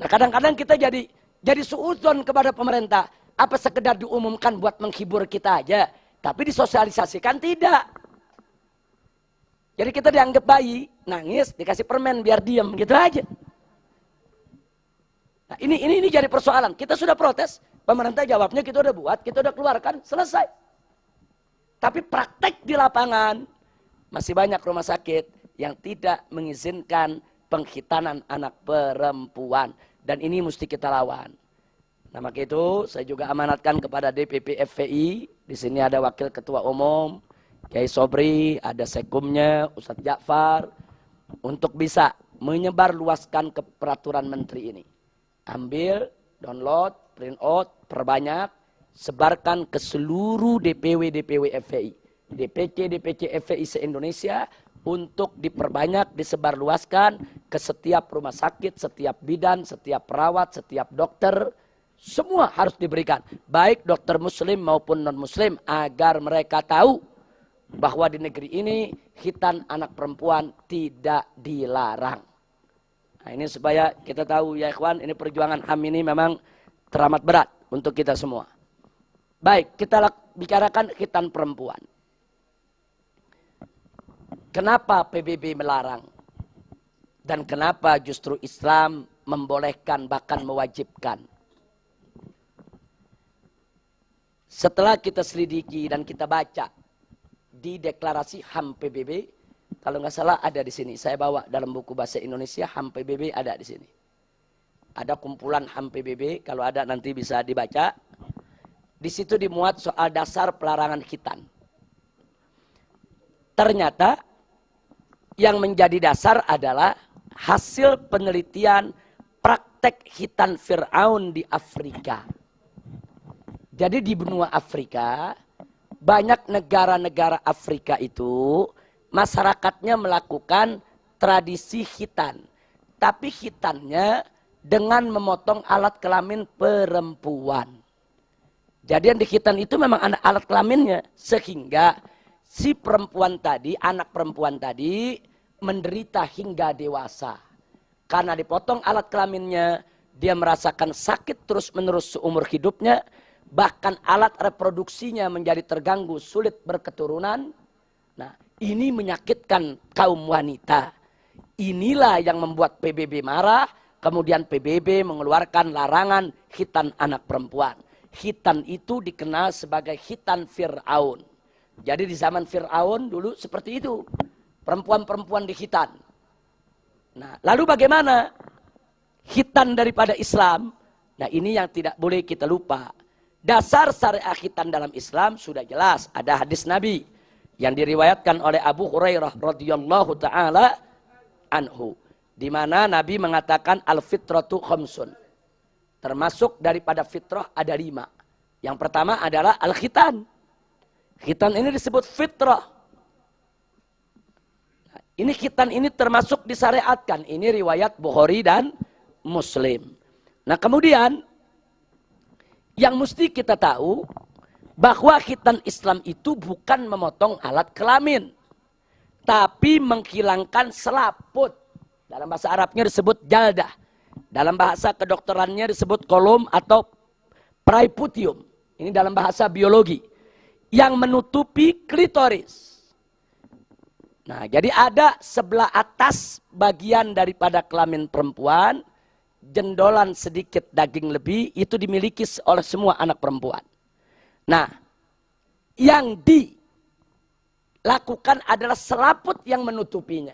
Nah kadang-kadang kita jadi suudzon kepada pemerintah. Apa sekedar diumumkan buat menghibur kita aja, tapi disosialisasikan tidak. Jadi kita dianggap bayi, nangis, dikasih permen biar diem, gitu aja. Nah, ini jadi persoalan. Kita sudah protes, pemerintah jawabnya kita udah buat, kita udah keluarkan, selesai. Tapi praktek di lapangan masih banyak rumah sakit yang tidak mengizinkan penghitanan anak perempuan, dan ini mesti kita lawan. Nah, maka itu saya juga amanatkan kepada DPP FPI. Di sini ada Wakil Ketua Umum, Kiai Sobri, ada Sekumnya, Ustadz Ja'far, untuk bisa menyebarluaskan ke peraturan menteri ini. Ambil, download, print out, perbanyak, sebarkan ke seluruh DPW FPI, DPC FPI se-Indonesia, untuk diperbanyak, disebarluaskan ke setiap rumah sakit, setiap bidan, setiap perawat, setiap dokter. Semua harus diberikan, baik dokter muslim maupun non-muslim, agar mereka tahu bahwa di negeri ini khitan anak perempuan tidak dilarang. Nah, ini supaya kita tahu ya ikhwan, ini perjuangan HAM ini memang teramat berat untuk kita semua. Baik, kita bicarakan khitan perempuan. Kenapa PBB melarang? Dan kenapa justru Islam membolehkan bahkan mewajibkan? Setelah kita selidiki dan kita baca di deklarasi HAM PBB, kalau nggak salah ada di sini. Saya bawa dalam buku bahasa Indonesia, HAM PBB ada di sini. Ada kumpulan HAM PBB, kalau ada nanti bisa dibaca. Di situ dimuat soal dasar pelarangan khitan. Ternyata yang menjadi dasar adalah hasil penelitian praktek khitan Fir'aun di Afrika. Jadi di benua Afrika, banyak negara-negara Afrika itu masyarakatnya melakukan tradisi khitan. Tapi khitannya dengan memotong alat kelamin perempuan. Jadi yang dikhitan itu memang alat kelaminnya. Sehingga si perempuan tadi, anak perempuan tadi menderita hingga dewasa. Karena dipotong alat kelaminnya, dia merasakan sakit terus-menerus seumur hidupnya. Bahkan alat reproduksinya menjadi terganggu, sulit berketurunan. Nah, ini menyakitkan kaum wanita. Inilah yang membuat PBB marah. Kemudian PBB mengeluarkan larangan khitan anak perempuan. Khitan itu dikenal sebagai khitan Fir'aun. Jadi di zaman Fir'aun dulu seperti itu. Perempuan-perempuan dikhitan. Nah, lalu bagaimana khitan daripada Islam? Nah, ini yang tidak boleh kita lupa. Dasar syariat khitan dalam Islam sudah jelas. Ada hadis Nabi yang diriwayatkan oleh Abu Hurairah radhiyallahu taala anhu, di mana Nabi mengatakan al-fitratu khamsun. Termasuk daripada fitrah ada 5. Yang pertama adalah al-khitan. Khitan ini disebut fitrah. Nah, ini khitan ini termasuk disyariatkan. Ini riwayat Bukhari dan Muslim. Nah, kemudian yang mesti kita tahu bahwa khitan Islam itu bukan memotong alat kelamin, tapi menghilangkan selaput. Dalam bahasa Arabnya disebut jaldah. Dalam bahasa kedokterannya disebut kolom atau praeputium. Ini dalam bahasa biologi. yang menutupi klitoris. Nah, jadi ada sebelah atas bagian daripada kelamin perempuan, jendolan sedikit daging lebih, itu dimiliki oleh semua anak perempuan. Nah, yang dilakukan adalah selaput yang menutupinya.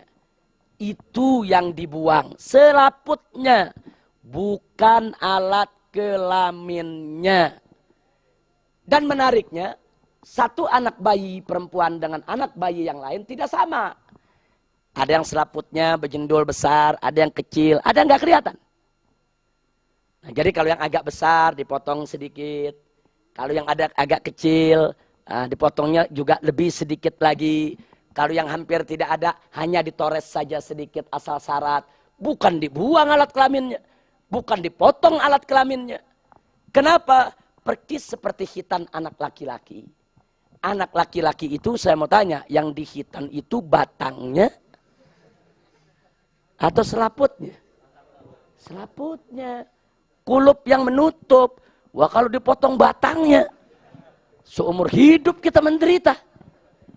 Itu yang dibuang, selaputnya, bukan alat kelaminnya. Dan menariknya, satu anak bayi perempuan dengan anak bayi yang lain tidak sama. Ada yang selaputnya berjendol besar, ada yang kecil, ada yang nggak kelihatan. Nah, jadi kalau yang agak besar dipotong sedikit, kalau yang ada agak kecil dipotongnya juga lebih sedikit lagi. Kalau yang hampir tidak ada hanya ditores saja sedikit asal syarat. Bukan dibuang alat kelaminnya, bukan dipotong alat kelaminnya. Kenapa? Persis seperti khitan anak laki-laki. Anak laki-laki itu saya mau tanya, yang dihitan itu batangnya atau selaputnya? Selaputnya. Kulup yang menutup. Wah, kalau dipotong batangnya, seumur hidup kita menderita.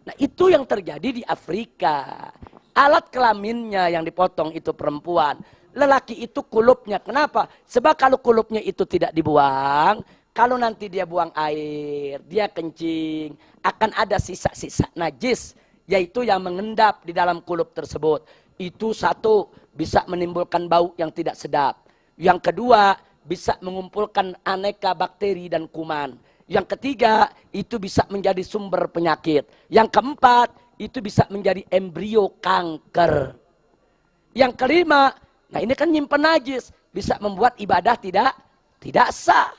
Nah, itu yang terjadi di Afrika. Alat kelaminnya yang dipotong itu perempuan. Lelaki itu kulupnya. Kenapa? Sebab kalau kulupnya itu tidak dibuang, kalau nanti dia buang air, dia kencing, akan ada sisa-sisa najis, yaitu yang mengendap di dalam kulup tersebut. Itu satu, bisa menimbulkan bau yang tidak sedap. Yang kedua, bisa mengumpulkan aneka bakteri dan kuman. Yang ketiga, itu bisa menjadi sumber penyakit. Yang keempat, itu bisa menjadi embrio kanker. Yang kelima, nah ini kan nyimpen najis, bisa membuat ibadah tidak sah.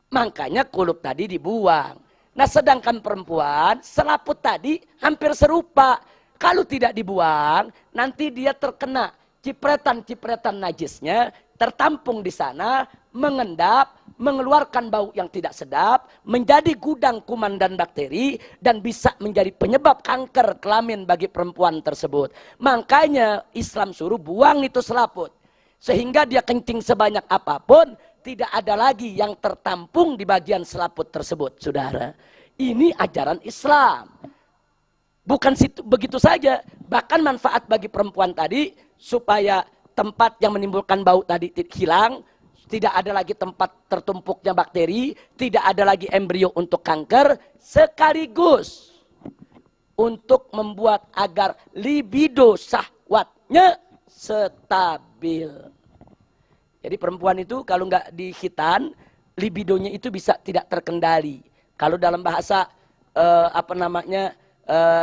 Makanya kulup tadi dibuang. Nah, sedangkan perempuan selaput tadi hampir serupa. Kalau tidak dibuang, nanti dia terkena cipretan-cipretan najisnya, tertampung di sana, mengendap, mengeluarkan bau yang tidak sedap, menjadi gudang kuman dan bakteri, dan bisa menjadi penyebab kanker kelamin bagi perempuan tersebut. Makanya Islam suruh buang itu selaput. Sehingga dia kencing sebanyak apapun, tidak ada lagi yang tertampung di bagian selaput tersebut, saudara. Ini ajaran Islam. Bukan begitu saja, bahkan manfaat bagi perempuan tadi, supaya tempat yang menimbulkan bau tadi hilang, tidak ada lagi tempat tertumpuknya bakteri, tidak ada lagi embrio untuk kanker, sekaligus untuk membuat agar libido syahwatnya stabil. Jadi perempuan itu kalau nggak dikhitan, libidonya itu bisa tidak terkendali. Kalau dalam bahasa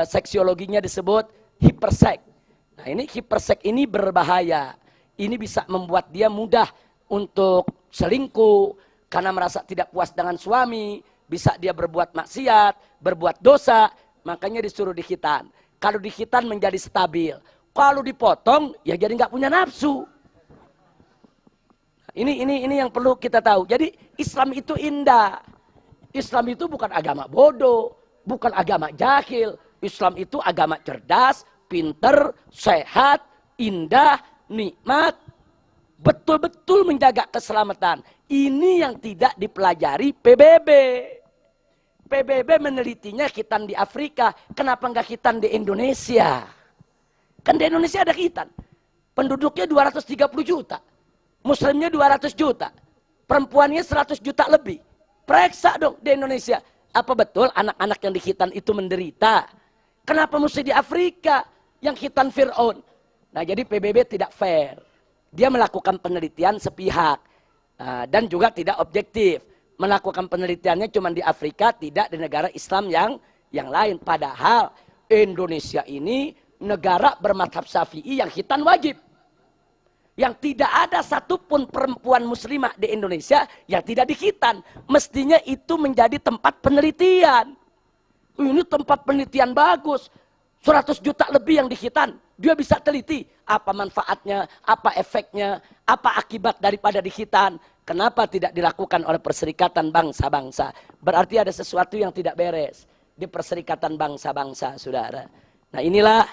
seksiologinya disebut hiperseks. Nah, ini hiperseks ini berbahaya. Ini bisa membuat dia mudah untuk selingkuh karena merasa tidak puas dengan suami, bisa dia berbuat maksiat, berbuat dosa, makanya disuruh dikhitan. Kalau dikhitan menjadi stabil. Kalau dipotong ya jadi nggak punya nafsu. Ini yang perlu kita tahu. Jadi Islam itu indah. Islam itu bukan agama bodoh, bukan agama jahil. Islam itu agama cerdas, pinter, sehat, indah, nikmat, betul-betul menjaga keselamatan. Ini yang tidak dipelajari PBB. PBB menelitinya khitan di Afrika, kenapa nggak khitan di Indonesia? Kan di Indonesia ada khitan. Penduduknya 230 juta. Muslimnya 200 juta. Perempuannya 100 juta lebih. Periksa dong di Indonesia. Apa betul anak-anak yang di khitan itu menderita? Kenapa mesti di Afrika yang khitan Fir'aun? Nah, jadi PBB tidak fair. Dia melakukan penelitian sepihak. Dan juga tidak objektif. Melakukan penelitiannya cuma di Afrika, tidak di negara Islam yang lain. Padahal Indonesia ini negara bermadhab Syafi'i yang khitan wajib. Yang tidak ada satupun perempuan muslimah di Indonesia yang tidak dikhitan. Mestinya itu menjadi tempat penelitian. Ini tempat penelitian bagus. 100 juta lebih yang dikhitan. Dia bisa teliti apa manfaatnya, apa efeknya, apa akibat daripada dikhitan. Kenapa tidak dilakukan oleh Perserikatan Bangsa-Bangsa? Berarti ada sesuatu yang tidak beres di Perserikatan Bangsa-Bangsa, saudara. Nah, inilah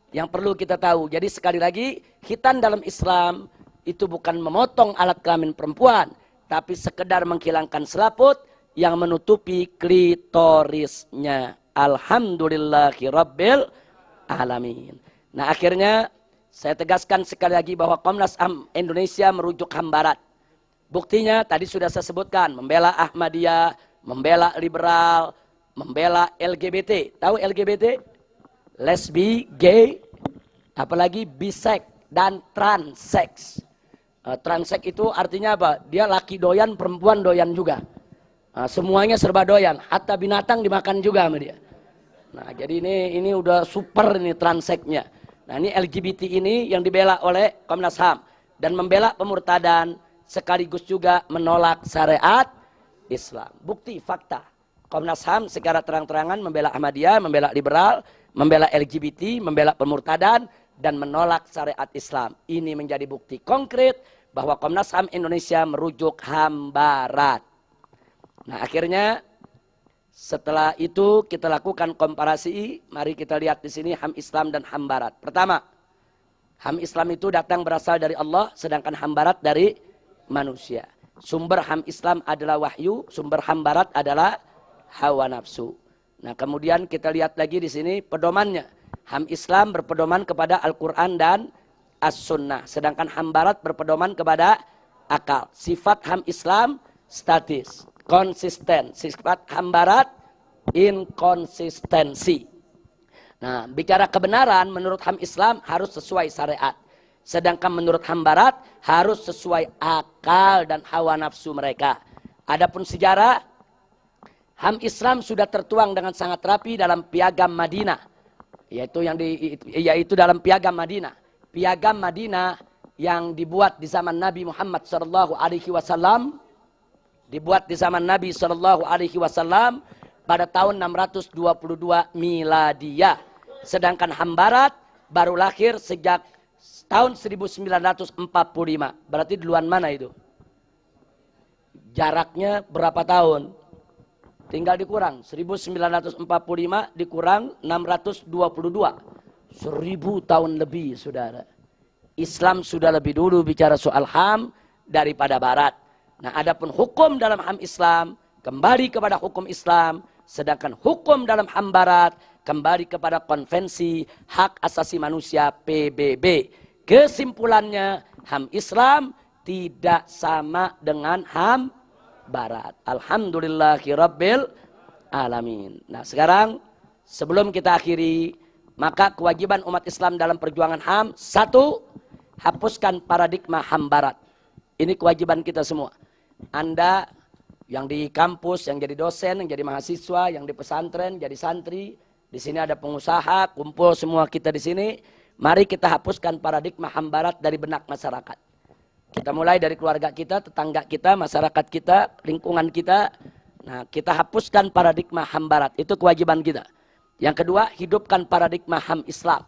yang perlu kita tahu. Jadi sekali lagi, khitan dalam Islam itu bukan memotong alat kelamin perempuan, tapi sekedar menghilangkan selaput yang menutupi klitorisnya. Alhamdulillahirabbil alamin. Nah, akhirnya saya tegaskan sekali lagi bahwa Komnas HAM Indonesia merujuk HAM Barat. Buktinya tadi sudah saya sebutkan, membela Ahmadiyah, membela liberal, membela LGBT. Tahu LGBT? Lesbi, gay, apalagi bisex dan transeks. Transeks itu artinya apa? Dia laki doyan, perempuan doyan juga. Semuanya serba doyan, hatta binatang dimakan juga sama dia. Nah, jadi ini udah super ini transeknya. Nah, ini LGBT ini yang dibela oleh Komnas HAM dan membela pemurtadan sekaligus juga menolak syariat Islam. Bukti fakta. Komnas HAM secara terang-terangan membela Ahmadiyah, membela liberal, membela LGBT, membela pemurtadan dan menolak syariat Islam. Ini menjadi bukti konkret bahwa Komnas HAM Indonesia merujuk HAM Barat. Nah, akhirnya setelah itu kita lakukan komparasi. Mari kita lihat di sini HAM Islam dan HAM Barat. Pertama, HAM Islam itu datang berasal dari Allah, sedangkan HAM Barat dari manusia. Sumber HAM Islam adalah wahyu, sumber HAM Barat adalah hawa nafsu. Nah, kemudian kita lihat lagi di sini pedomannya. HAM Islam berpedoman kepada Al-Quran dan As-Sunnah, sedangkan HAM Barat berpedoman kepada akal. Sifat HAM Islam statis, konsisten. Sifat HAM Barat inkonsistensi. Nah, bicara kebenaran menurut HAM Islam harus sesuai syariat. Sedangkan menurut HAM Barat harus sesuai akal dan hawa nafsu mereka. Adapun sejarah, HAM Islam sudah tertuang dengan sangat rapi dalam Piagam Madinah. Yaitu dalam Piagam Madinah. Piagam Madinah yang dibuat di zaman Nabi Muhammad SAW, dibuat di zaman Nabi SAW pada tahun 622 Miladiyah. Sedangkan HAM Barat baru lahir sejak tahun 1945. Berarti duluan mana itu? Jaraknya berapa tahun? Tinggal dikurang. 1945 dikurang 622. 1000 tahun lebih, saudara. Islam sudah lebih dulu bicara soal HAM daripada Barat. Nah, adapun hukum dalam HAM Islam kembali kepada hukum Islam, sedangkan hukum dalam HAM Barat kembali kepada Konvensi Hak Asasi Manusia PBB. Kesimpulannya, HAM Islam tidak sama dengan HAM Barat. Alhamdulillahirabbil alamin. Nah, sekarang sebelum kita akhiri, maka kewajiban umat Islam dalam perjuangan HAM, satu, hapuskan paradigma HAM Barat. Ini kewajiban kita semua. Anda yang di kampus, yang jadi dosen, yang jadi mahasiswa, yang di pesantren, jadi santri, di sini ada pengusaha, kumpul semua kita di sini. Mari kita hapuskan paradigma HAM Barat dari benak masyarakat. Kita mulai dari keluarga kita, tetangga kita, masyarakat kita, lingkungan kita. Nah, kita hapuskan paradigma HAM Barat. Itu kewajiban kita. Yang kedua, hidupkan paradigma HAM Islam.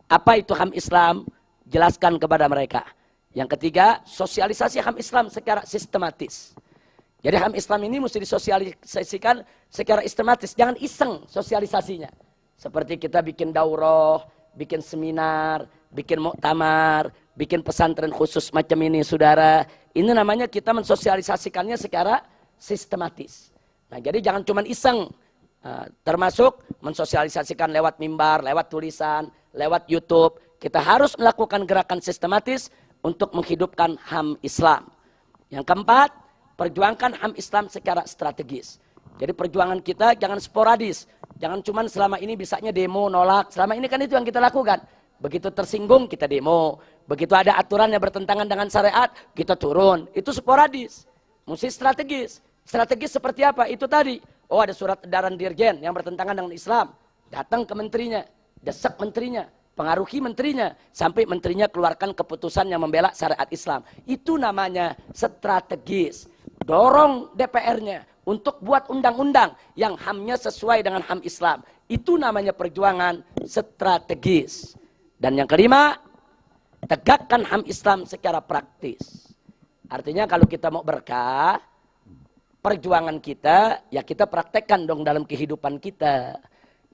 Apa itu HAM Islam? Jelaskan kepada mereka. Yang ketiga, sosialisasi HAM Islam secara sistematis. Jadi HAM Islam ini mesti disosialisasikan secara sistematis. Jangan iseng sosialisasinya. Seperti kita bikin daurah, bikin seminar, bikin muktamar, bikin pesantren khusus macam ini, saudara. Ini namanya kita mensosialisasikannya secara sistematis. Nah, jadi jangan cuma iseng. Termasuk mensosialisasikan lewat mimbar, lewat tulisan, lewat YouTube. Kita harus melakukan gerakan sistematis untuk menghidupkan HAM Islam. Yang keempat, perjuangkan HAM Islam secara strategis. Jadi perjuangan kita jangan sporadis. Jangan cuma selama ini bisanya demo, nolak. Selama ini kan itu yang kita lakukan. Begitu tersinggung kita demo. Begitu ada aturan yang bertentangan dengan syariat, kita turun. Itu sporadis. Mesti strategis. Strategis seperti apa? Itu tadi. Oh, ada surat edaran dirjen yang bertentangan dengan Islam. Datang ke menterinya. Desak menterinya. Pengaruhi menterinya. Sampai menterinya keluarkan keputusan yang membela syariat Islam. Itu namanya strategis. Dorong DPR-nya untuk buat undang-undang yang HAM-nya sesuai dengan HAM Islam. Itu namanya perjuangan strategis. Dan yang kelima, tegakkan HAM Islam secara praktis. Artinya kalau kita mau berkah, perjuangan kita, ya kita praktekkan dong dalam kehidupan kita.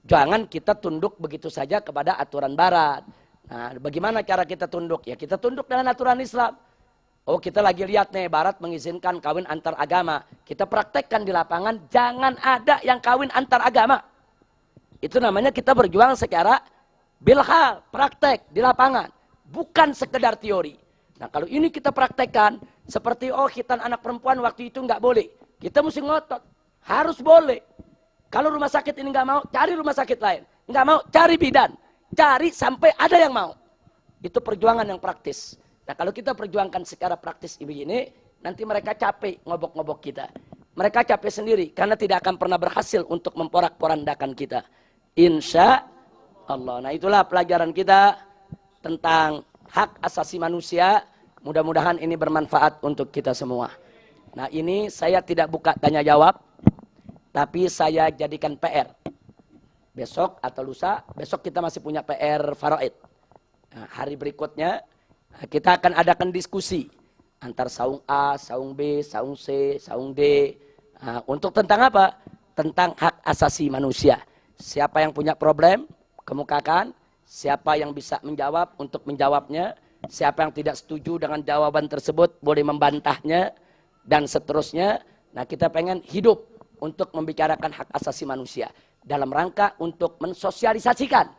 Jangan kita tunduk begitu saja kepada aturan Barat. Nah, bagaimana cara kita tunduk? Ya kita tunduk dengan aturan Islam. Oh, kita lagi lihat nih, Barat mengizinkan kawin antar agama. Kita praktekkan di lapangan, jangan ada yang kawin antar agama. Itu namanya kita berjuang secara bilhal, praktek di lapangan. Bukan sekedar teori. Nah, kalau ini kita praktekkan, seperti khitan anak perempuan waktu itu nggak boleh. Kita mesti ngotot, harus boleh. Kalau rumah sakit ini nggak mau, cari rumah sakit lain. Nggak mau, cari bidan. Cari sampai ada yang mau. Itu perjuangan yang praktis. Nah, kalau kita perjuangkan secara praktis begini, nanti mereka capek ngobok-ngobok kita. Mereka capek sendiri karena tidak akan pernah berhasil untuk memporak-porandakan kita. Insya Allah. Nah, itulah pelajaran kita tentang hak asasi manusia. Mudah-mudahan ini bermanfaat untuk kita semua. Nah, ini saya tidak buka tanya jawab, tapi saya jadikan PR. Besok atau lusa, besok kita masih punya PR faraid. Nah, hari berikutnya kita akan adakan diskusi antar saung A, saung B, saung C, saung D. Nah, untuk tentang apa? Tentang hak asasi manusia. Siapa yang punya problem, kemukakan. Siapa yang bisa menjawab untuk menjawabnya. Siapa yang tidak setuju dengan jawaban tersebut, boleh membantahnya. Dan seterusnya. Nah, kita pengen hidup untuk membicarakan hak asasi manusia. Dalam rangka untuk mensosialisasikan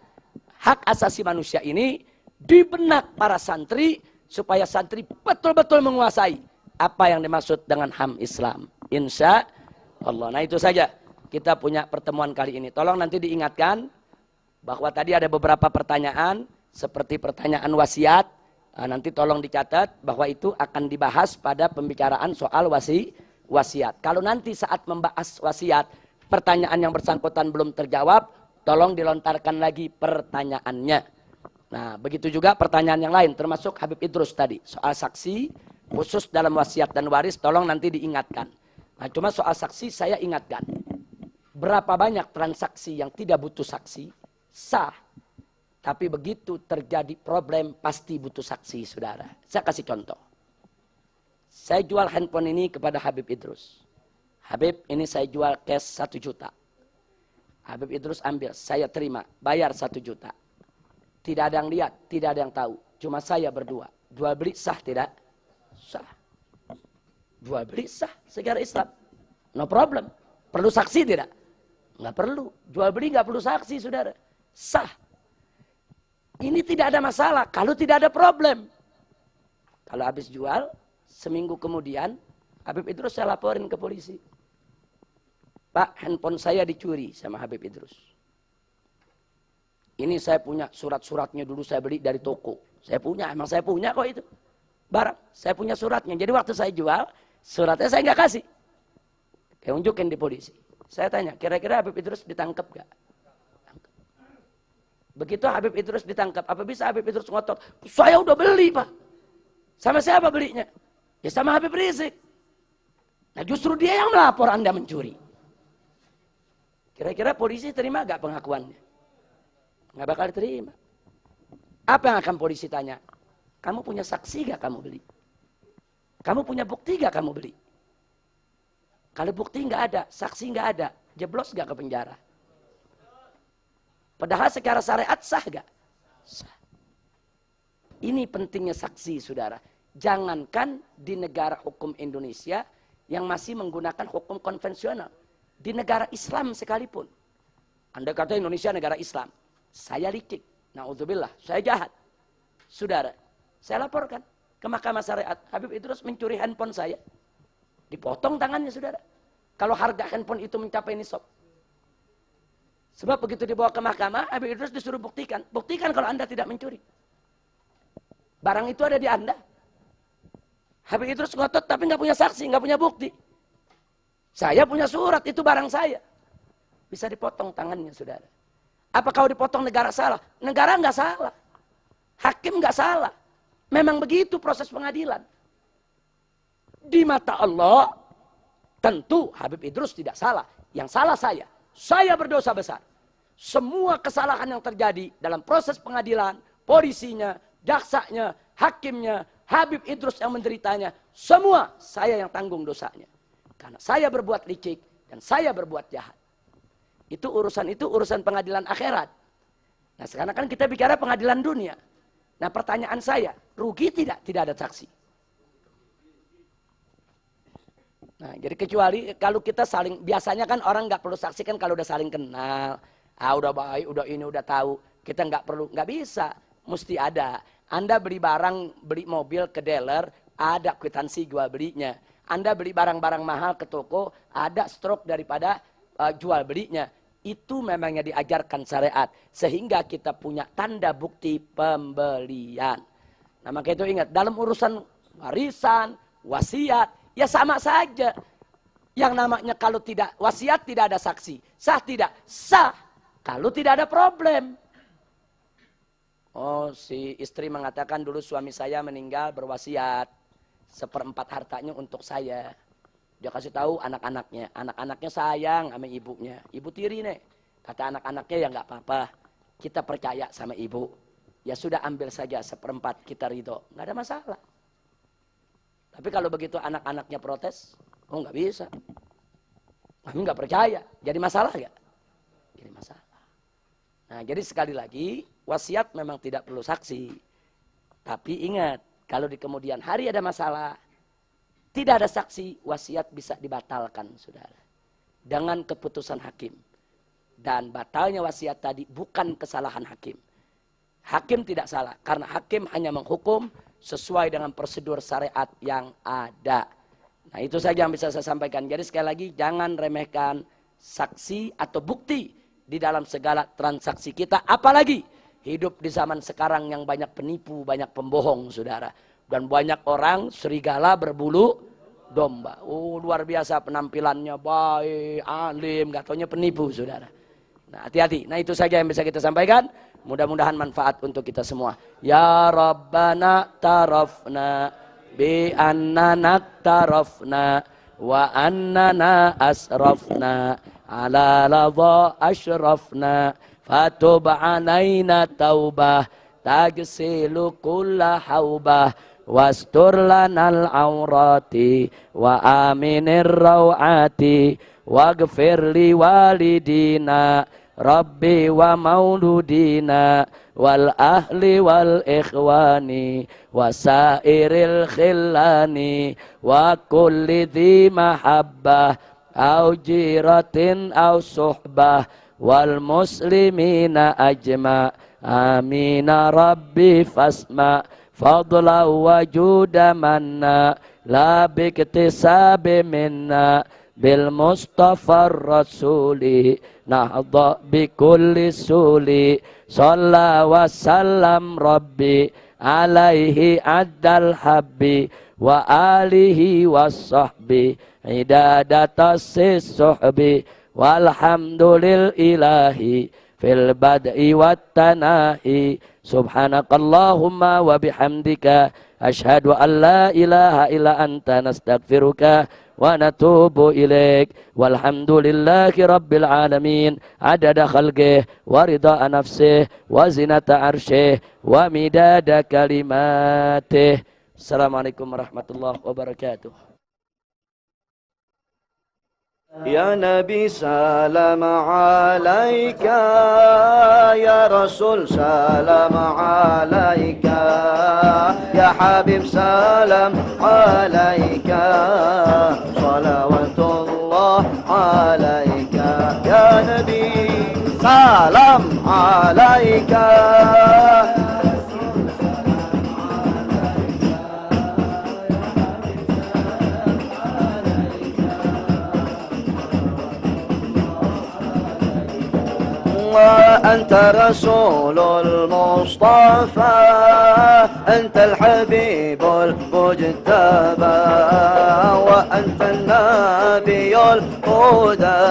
hak asasi manusia ini di benak para santri, supaya santri betul-betul menguasai apa yang dimaksud dengan HAM Islam. Insya Allah. Nah, itu saja kita punya pertemuan kali ini. Tolong nanti diingatkan bahwa tadi ada beberapa pertanyaan seperti pertanyaan wasiat. Nah, nanti tolong dicatat bahwa itu akan dibahas pada pembicaraan soal wasiat. Kalau nanti saat membahas wasiat pertanyaan yang bersangkutan belum terjawab, tolong dilontarkan lagi pertanyaannya. Nah, begitu juga pertanyaan yang lain, termasuk Habib Idrus tadi. Soal saksi, khusus dalam wasiat dan waris, tolong nanti diingatkan. Nah, cuma soal saksi saya ingatkan. Berapa banyak transaksi yang tidak butuh saksi, sah. Tapi begitu terjadi problem, pasti butuh saksi, saudara. Saya kasih contoh. Saya jual handphone ini kepada Habib Idrus. Habib, ini saya jual cash 1 juta. Habib Idrus ambil, saya terima, bayar 1 juta. Tidak ada yang lihat, tidak ada yang tahu. Cuma saya berdua. Jual beli sah tidak? Sah. Jual beli sah secara Islam. No problem. Perlu saksi tidak? Nggak perlu. Jual beli nggak perlu saksi, saudara. Sah. Ini tidak ada masalah kalau tidak ada problem. Kalau habis jual, seminggu kemudian, Habib Idrus saya laporin ke polisi. Pak, handphone saya dicuri sama Habib Idrus. Ini saya punya surat-suratnya, dulu saya beli dari toko. Saya punya, emang saya punya kok itu. Barang, saya punya suratnya. Jadi waktu saya jual, suratnya saya nggak kasih. Saya unjukin di polisi. Saya tanya, kira-kira Habib Idrus ditangkap nggak? Begitu Habib Idrus ditangkap, apa bisa Habib Idrus ngotot? Saya udah beli, Pak. Sama siapa belinya? Ya sama Habib Rizik. Nah, justru dia yang melapor Anda mencuri. Kira-kira polisi terima nggak pengakuannya? Nggak bakal diterima. Apa yang akan polisi tanya? Kamu punya saksi gak kamu beli? Kamu punya bukti gak kamu beli? Kalau bukti nggak ada, saksi nggak ada, jeblos gak ke penjara? Padahal secara syariat sah gak? Sah. Ini pentingnya saksi, saudara. Jangankan di negara hukum Indonesia yang masih menggunakan hukum konvensional. Di negara Islam sekalipun. Anda kata Indonesia negara Islam. Saya licik, na'udzubillah, saya jahat. Saudara, saya laporkan ke Mahkamah Syariat. Habib Idrus mencuri handphone saya. Dipotong tangannya, saudara. Kalau harga handphone itu mencapai nisab. Sebab begitu dibawa ke mahkamah, Habib Idrus disuruh buktikan. Buktikan kalau Anda tidak mencuri. Barang itu ada di Anda. Habib Idrus ngotot tapi nggak punya saksi, nggak punya bukti. Saya punya surat, itu barang saya. Bisa dipotong tangannya, saudara. Apa kalau dipotong negara salah? Negara nggak salah. Hakim nggak salah. Memang begitu proses pengadilan. Di mata Allah, tentu Habib Idrus tidak salah. Yang salah saya. Saya berdosa besar. Semua kesalahan yang terjadi dalam proses pengadilan, polisinya, jaksanya, hakimnya, Habib Idrus yang menderitanya, semua saya yang tanggung dosanya. Karena saya berbuat licik dan saya berbuat jahat. Itu urusan pengadilan akhirat. Nah, sekarang kan kita bicara pengadilan dunia. Nah, pertanyaan saya, rugi tidak? Tidak ada saksi. Nah, jadi kecuali kalau kita saling, biasanya kan orang nggak perlu saksi kan kalau udah saling kenal. Ah, udah baik, udah ini, udah tahu. Kita nggak perlu, nggak bisa. Mesti ada. Anda beli barang, beli mobil ke dealer, ada kwitansi jual belinya. Anda beli barang-barang mahal ke toko, ada stroke daripada jual belinya. Itu memangnya diajarkan syariat. Sehingga kita punya tanda bukti pembelian. Nah, maka itu ingat, dalam urusan warisan, wasiat, ya sama saja. Yang namanya kalau tidak wasiat tidak ada saksi. Sah tidak? Sah. Kalau tidak ada problem. Oh, si istri mengatakan dulu suami saya meninggal berwasiat. 1/4 hartanya untuk saya. Dia kasih tahu anak-anaknya. Anak-anaknya sayang sama ibunya. Ibu tiri nih. Kata anak-anaknya ya nggak apa-apa. Kita percaya sama ibu. Ya sudah ambil saja 1/4 kita ridho. Nggak ada masalah. Tapi kalau begitu anak-anaknya protes, oh nggak bisa. Kami nggak percaya. Jadi masalah nggak? Jadi masalah. Nah, jadi sekali lagi, wasiat memang tidak perlu saksi. Tapi ingat, kalau di kemudian hari ada masalah, tidak ada saksi, wasiat bisa dibatalkan, saudara. Dengan keputusan hakim. Dan batalnya wasiat tadi bukan kesalahan hakim. Hakim tidak salah, karena hakim hanya menghukum sesuai dengan prosedur syariat yang ada. Nah, itu saja yang bisa saya sampaikan. Jadi sekali lagi, jangan remehkan saksi atau bukti di dalam segala transaksi kita. Apalagi hidup di zaman sekarang yang banyak penipu, banyak pembohong, saudara. Dan banyak orang serigala berbulu domba. Oh, luar biasa penampilannya, baik, alim, gak taunya penipu, saudara. Nah, hati-hati. Nah, itu saja yang bisa kita sampaikan. Mudah-mudahan manfaat untuk kita semua. Ya Rabbana tarafna bi annana tarafna wa annana asrafna ala ladha ashrafna fatub alaina taubah tagsilu kulla haubah wastur lanal aurati wa aminir rawati waghfir li walidina Rabbi wa mauludina wal ahli wal ikhwani wasairil khillani wa kulli dhi mahabbah au jiratin au suhbah wal muslimina ajma amina rabbi fasma fadla wa juda manna la biktisabi minna bil mustafa rasuli nahda bi kulli suli shalla wa sallam rabbi alaihi addal habbi wa alihi was sahbi idadatas suhbi walhamdulil ilahi fil bad'i wat tanahi subhanakallahumma wa bihamdika asyhadu an la ilaha illa anta nastaghfiruka wa natubu ilaik walhamdulillahi rabbil alamin adada khalqih wa ridha nafsih wa zinata arsyih wa midada kalimatih. Assalamualaikum warahmatullahi wabarakatuh. Ya Nabi salam alaika, Ya Rasul salam alaika, Ya Habib salam alaika, salawatullah alaika, Ya Nabi salam alaika. أنت رسول المصطفى أنت الحبيب المجتبى وأنت النبي الهدى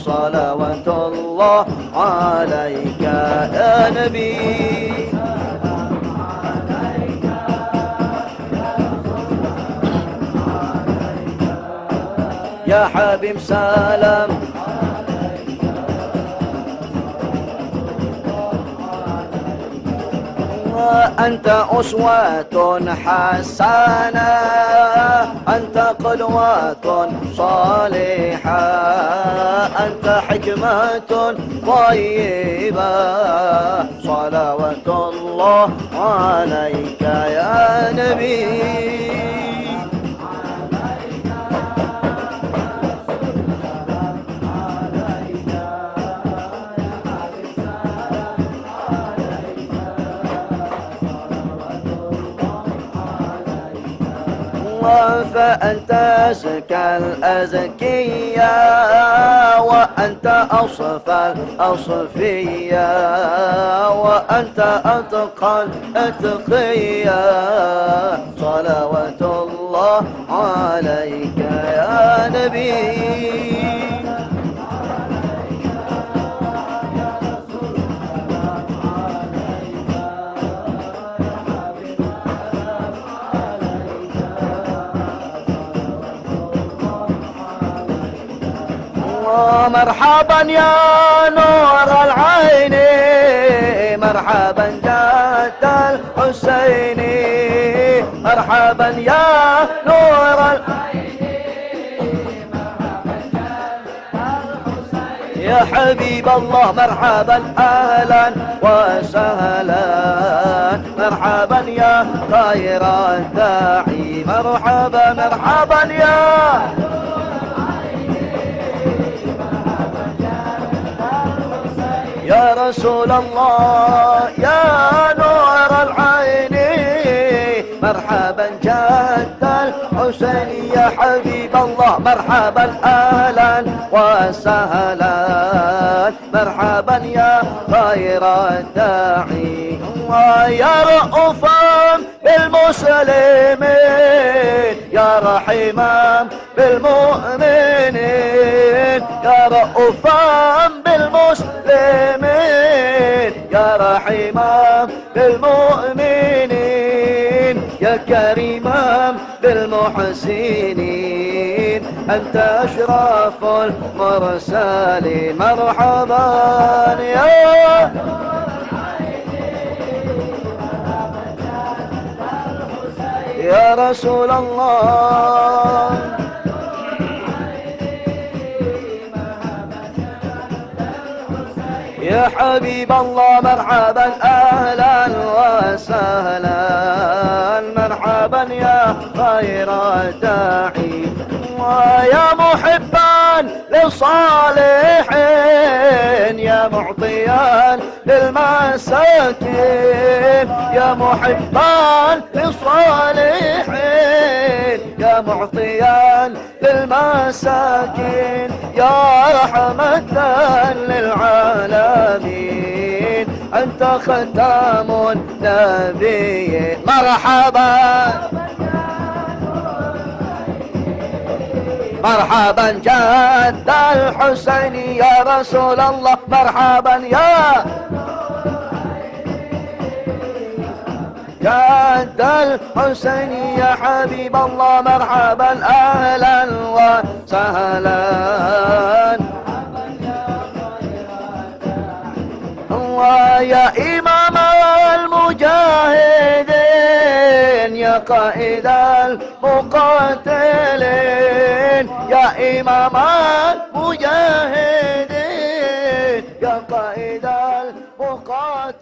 صلوات الله عليك يا نبي يا حبيب سلام أنت أسوة حسنة أنت قدوة صالحة أنت حكمة طيبة صلوات الله عليك يا نبي فأنت أزكى الأزكياء وأنت أصفى الأصفياء وأنت أتقى الأتقياء صلوات الله عليك يا نبي. مرحبا يا نور العين مرحبا جد الحسين مرحبا يا نور العين مرحبا جد الحسين يا حبيب الله مرحبا أهلا وسهلا مرحبا يا خير الداعي مرحبا مرحبا يا يا رسول الله يا نور العين مرحبا جد الحسين يا حبيب الله مرحبا أهلا وسهلا مرحبا يا خير الداعي يا رؤوفا بالمسلمين يا رحيما بالمؤمنين يا رؤوفا بالمسلمين يا رحيما بالمؤمنين يا كريما بالمحسنين أنت أشرف المرسلين مرحبا يا يا رسول الله يا حبيب الله مرحبا أهلا وسهلا مرحبا يا خير الداعي ويا محبا للصالحين يا معطيا للمساكين يا محبا للصالحين يا معطيا للمساكين يا رحمة للعالمين أنت ختام النبيين مرحبا مرحبا جد الحسين يا رسول الله مرحبا يا جد الحسين يا حبيب الله مرحبا أهلا وسهلا ويا إمام المجاهدين يا قائد المقاتلين يا إمام المجاهدين يا قائد المقاتلين